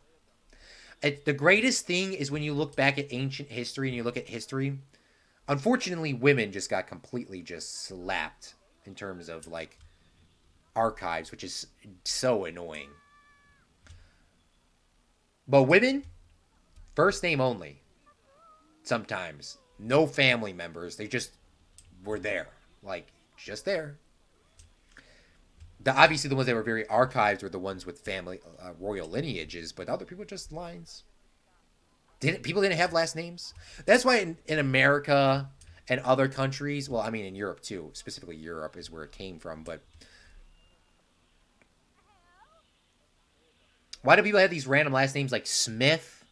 The greatest thing is when you look back at ancient history and you look at history, unfortunately, women just got completely just slapped in terms of archives, which is so annoying. But women, first name only. Sometimes. No family members. They just were there. Just there. Obviously, the ones that were very archived were the ones with family, royal lineages, but other people just lines. People didn't have last names. That's why in America and other countries, well, I mean in Europe too, specifically Europe is where it came from, but why do people have these random last names like Smith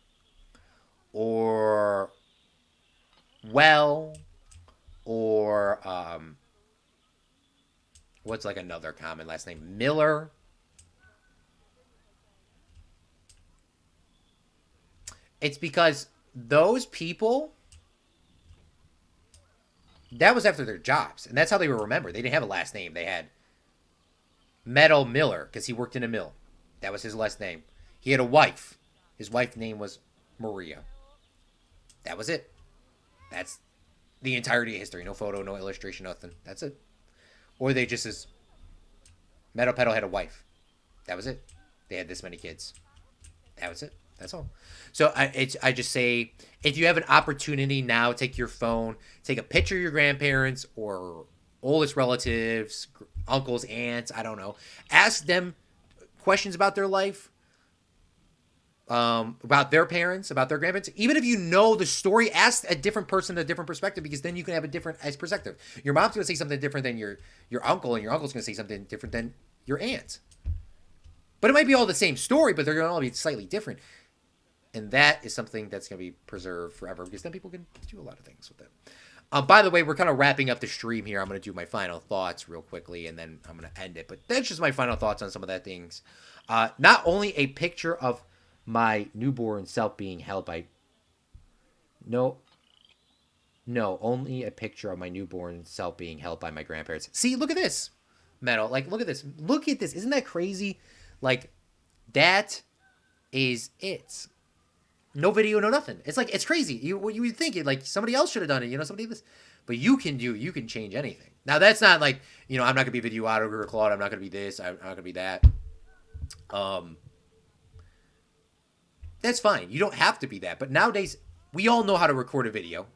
or Well or what's another common last name? Miller. It's because those people, that was after their jobs. And that's how they were remembered. They didn't have a last name. They had Meadow Miller because he worked in a mill. That was his last name. He had a wife. His wife's name was Maria. That was it. That's the entirety of history. No photo, no illustration, nothing. That's it. Or they just as Meadow Petal had a wife. That was it. They had this many kids. That was it. That's all. So I just say, if you have an opportunity now, take your phone, take a picture of your grandparents or oldest relatives, uncles, aunts, I don't know. Ask them questions about their life, about their parents, about their grandparents. Even if you know the story, ask a different person a different perspective, because then you can have a different perspective. Your mom's going to say something different than your uncle, and your uncle's going to say something different than your aunt. But it might be all the same story, but they're going to all be slightly different. And that is something that's going to be preserved forever, because then people can do a lot of things with it. By the way, we're kind of wrapping up the stream here. I'm going to do my final thoughts real quickly, and then I'm going to end it. But that's just my final thoughts on some of that things. Not only a picture of my newborn self being held by... No, no, only a picture of my newborn self being held by my grandparents. See, look at this. Metal, like, look at this. Look at this. Isn't that crazy? Like, that is it. No video, no nothing. It's like, it's crazy. You would think it, like, somebody else should have done it, you know, somebody this. But you can change anything. Now, that's not like, you know, I'm not going to be videographer or Claude. I'm not going to be this. I'm not going to be that. That's fine. You don't have to be that. But nowadays, we all know how to record a video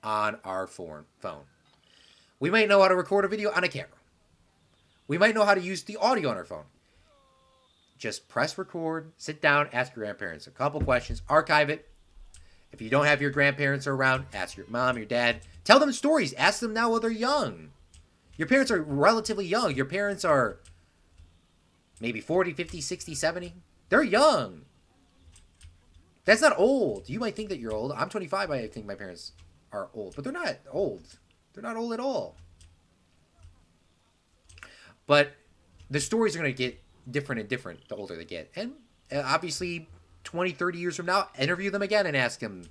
on our phone. We might know how to record a video on a camera. We might know how to use the audio on our phone. Just press record, sit down, ask your grandparents a couple questions, archive it. If you don't have your grandparents around, ask your mom, your dad. Tell them stories. Ask them now while they're young. Your parents are relatively young. Your parents are maybe 40, 50, 60, 70. They're young. That's not old. You might think that you're old. I'm 25. I think my parents are old. But they're not old. They're not old at all. But the stories are going to get different and different the older they get. And obviously, 20, 30 years from now, interview them again and ask them.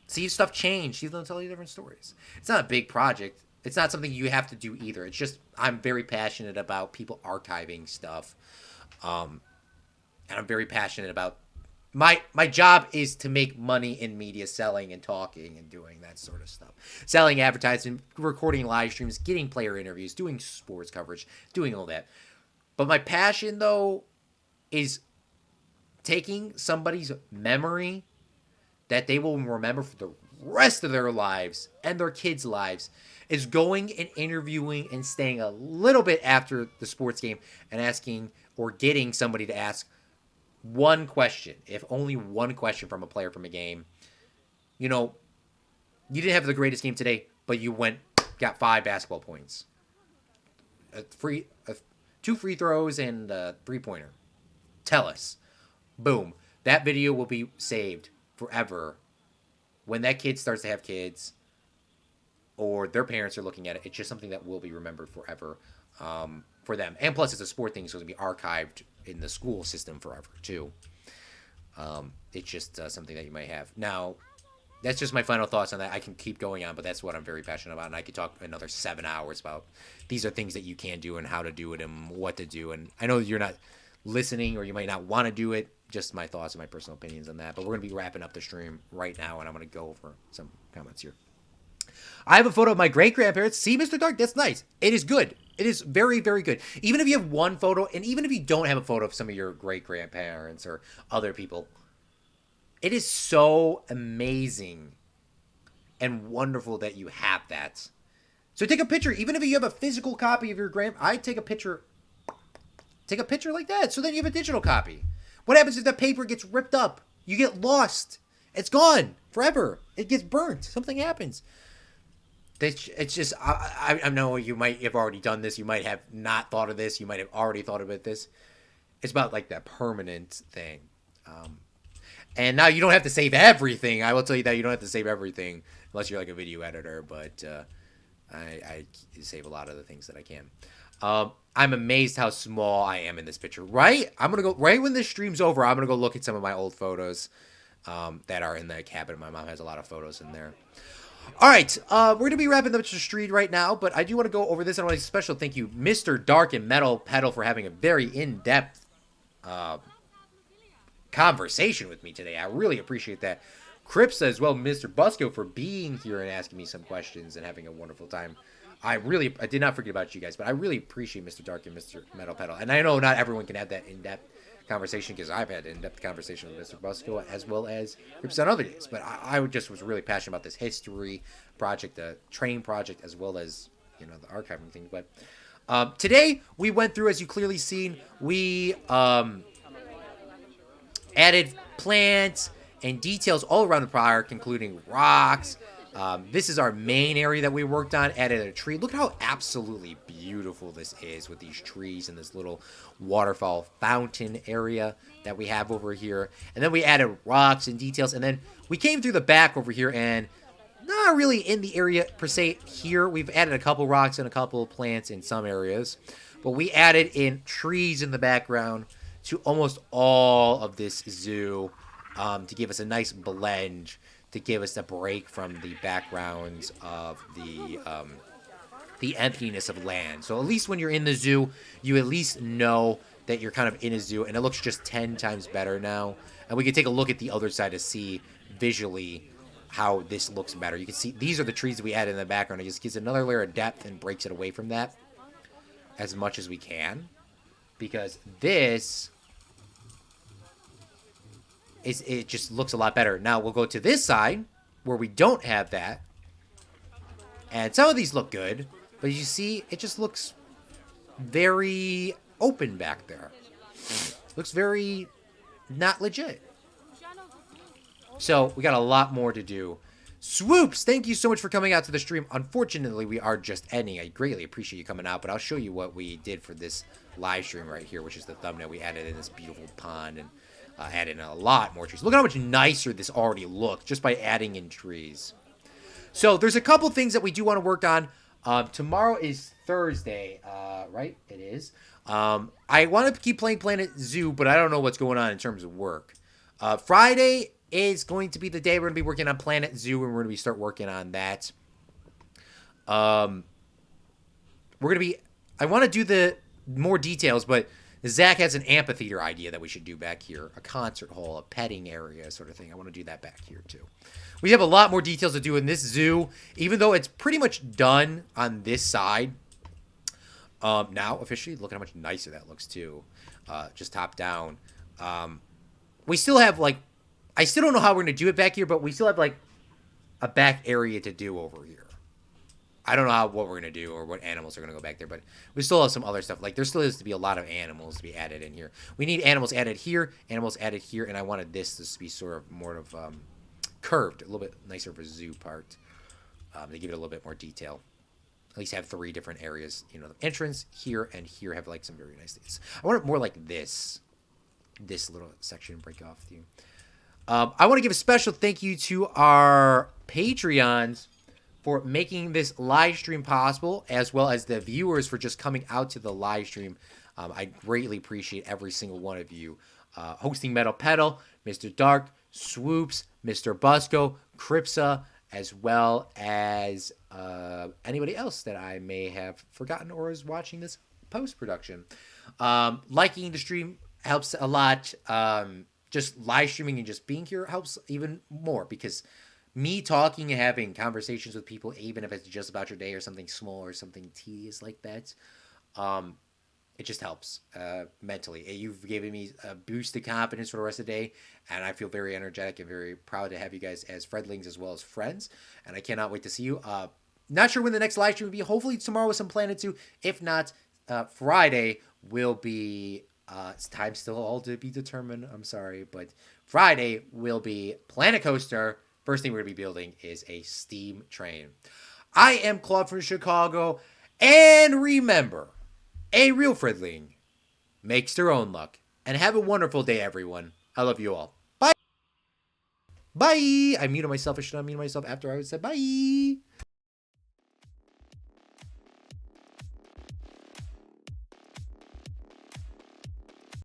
See if stuff changed. See if they'll tell you different stories. It's not a big project. It's not something you have to do either. It's just I'm very passionate about people archiving stuff. And I'm very passionate about... My job is to make money in media, selling and talking and doing that sort of stuff. Selling, advertising, recording live streams, getting player interviews, doing sports coverage, doing all that. But my passion, though, is taking somebody's memory that they will remember for the rest of their lives and their kids' lives, is going and interviewing and staying a little bit after the sports game and asking or getting somebody to ask one question, if only one question from a player from a game. You know, you didn't have the greatest game today, but you got 5 basketball points. 2 free throws and a 3-pointer. Tell us. Boom. That video will be saved forever. When that kid starts to have kids or their parents are looking at it, it's just something that will be remembered forever for them. And plus, it's a sport thing, so it's going to be archived in the school system forever, too. It's just something that you might have. Now, that's just my final thoughts on that. I can keep going on, but that's what I'm very passionate about. And I could talk another 7 hours about these are things that you can do and how to do it and what to do. And I know you're not listening or you might not want to do it. Just my thoughts and my personal opinions on that. But we're going to be wrapping up the stream right now, and I'm going to go over some comments here. I have a photo of my great-grandparents. See, Mr. Dark? That's nice. It is good. It is very, very good. Even if you have one photo, and even if you don't have a photo of some of your great-grandparents or other people, it is so amazing and wonderful that you have that. So take a picture. Even if you have a physical copy of your I take a picture. Take a picture like that, so then you have a digital copy. What happens if the paper gets ripped up? You get lost. It's gone forever. It gets burnt. Something happens. It's just, I know you might have already done this. You might have not thought of this. You might have already thought about this. It's about like that permanent thing. And now you don't have to save everything. I will tell you that you don't have to save everything unless you're like a video editor. But I save a lot of the things that I can. I'm amazed how small I am in this picture. Right? I'm going to go, right when this stream's over, I'm going to go look at some of my old photos that are in the cabinet. My mom has a lot of photos in there. All right, we're going to be wrapping up the stream right now, but I do want to go over this. And I want to special thank you, Mr. Dark and Metal Pedal, for having a very in-depth conversation with me today. I really appreciate that. Cripsa as well, Mr. Busco, for being here and asking me some questions and having a wonderful time. I did not forget about you guys, but I really appreciate Mr. Dark and Mr. Metal Pedal. And I know not everyone can have that in-depth conversation, because I've had in-depth conversation with Mr. Busco as well as Cripsa on other days. But I just was really passionate about this history project, the train project, as well as, you know, the archiving thing. But today we went through, as you clearly seen, we added plants and details all around the park, including rocks. This is our main area that we worked on. Added a tree. Look at how absolutely beautiful this is with these trees and this little waterfall fountain area that we have over here. And then we added rocks and details. And then we came through the back over here, and not really in the area per se here. We've added a couple rocks and a couple plants in some areas. But we added in trees in the background to almost all of this zoo to give us a nice blend, to give us a break from the backgrounds of the emptiness of land. So at least when you're in the zoo, you at least know that you're kind of in a zoo, and it looks just 10 times better now. And we can take a look at the other side to see visually how this looks better. You can see these are the trees that we added in the background. It just gives another layer of depth and breaks it away from that as much as we can. Because this it just looks a lot better. Now we'll go to this side where we don't have that. And some of these look good, but you see, it just looks very open back there. Looks very not legit. So we got a lot more to do. Swoops, thank you so much for coming out to the stream. Unfortunately, we are just ending. I greatly appreciate you coming out, but I'll show you what we did for this live stream right here, which is the thumbnail. We added in this beautiful pond and added in a lot more trees. Look at how much nicer this already looks just by adding in trees. So there's a couple things that we do want to work on. Tomorrow is Thursday, right? It is. I want to keep playing Planet Zoo, but I don't know what's going on in terms of work. Friday is going to be the day we're going to be working on Planet Zoo, and we're going to start working on that. We're going to be... I want to do the more details, but Zach has an amphitheater idea that we should do back here. A concert hall, a petting area sort of thing. I want to do that back here, too. We have a lot more details to do in this zoo, even though it's pretty much done on this side. Now, officially, look at how much nicer that looks, too. Just top down. We still have, like... I still don't know how we're going to do it back here, but we still have, like, a back area to do over here. I don't know what we're going to do or what animals are going to go back there, but we still have some other stuff. Like, there still has to be a lot of animals to be added in here. We need animals added here, and I wanted this to be sort of more of curved, a little bit nicer of a zoo part, to give it a little bit more detail. At least have 3 different areas. You know, the entrance here and here have, like, some very nice things. I want it more like this little section break off to you. I want to give a special thank you to our Patreons for making this live stream possible, as well as the viewers for just coming out to the live stream. I greatly appreciate every single one of you. Hosting Metal Pedal, Mr. Dark, Swoops, Mr. Busco, Cripsa, as well as anybody else that I may have forgotten or is watching this post-production. Liking the stream helps a lot. Just live streaming and just being here helps even more, because me talking and having conversations with people, even if it's just about your day or something small or something tedious like that, it just helps mentally. You've given me a boost of confidence for the rest of the day, and I feel very energetic and very proud to have you guys as friendlings as well as friends, and I cannot wait to see you. Not sure when the next live stream will be. Hopefully tomorrow with some Planet 2. If not, Friday will be... it's time still all to be determined. I'm sorry, but Friday will be Planet Coaster. First thing we're going to be building is a steam train. I am Claude from Chicago. And remember, a real friendling makes their own luck. And have a wonderful day, everyone. I love you all. Bye. Bye. I muted myself. I should not mute myself after I said bye.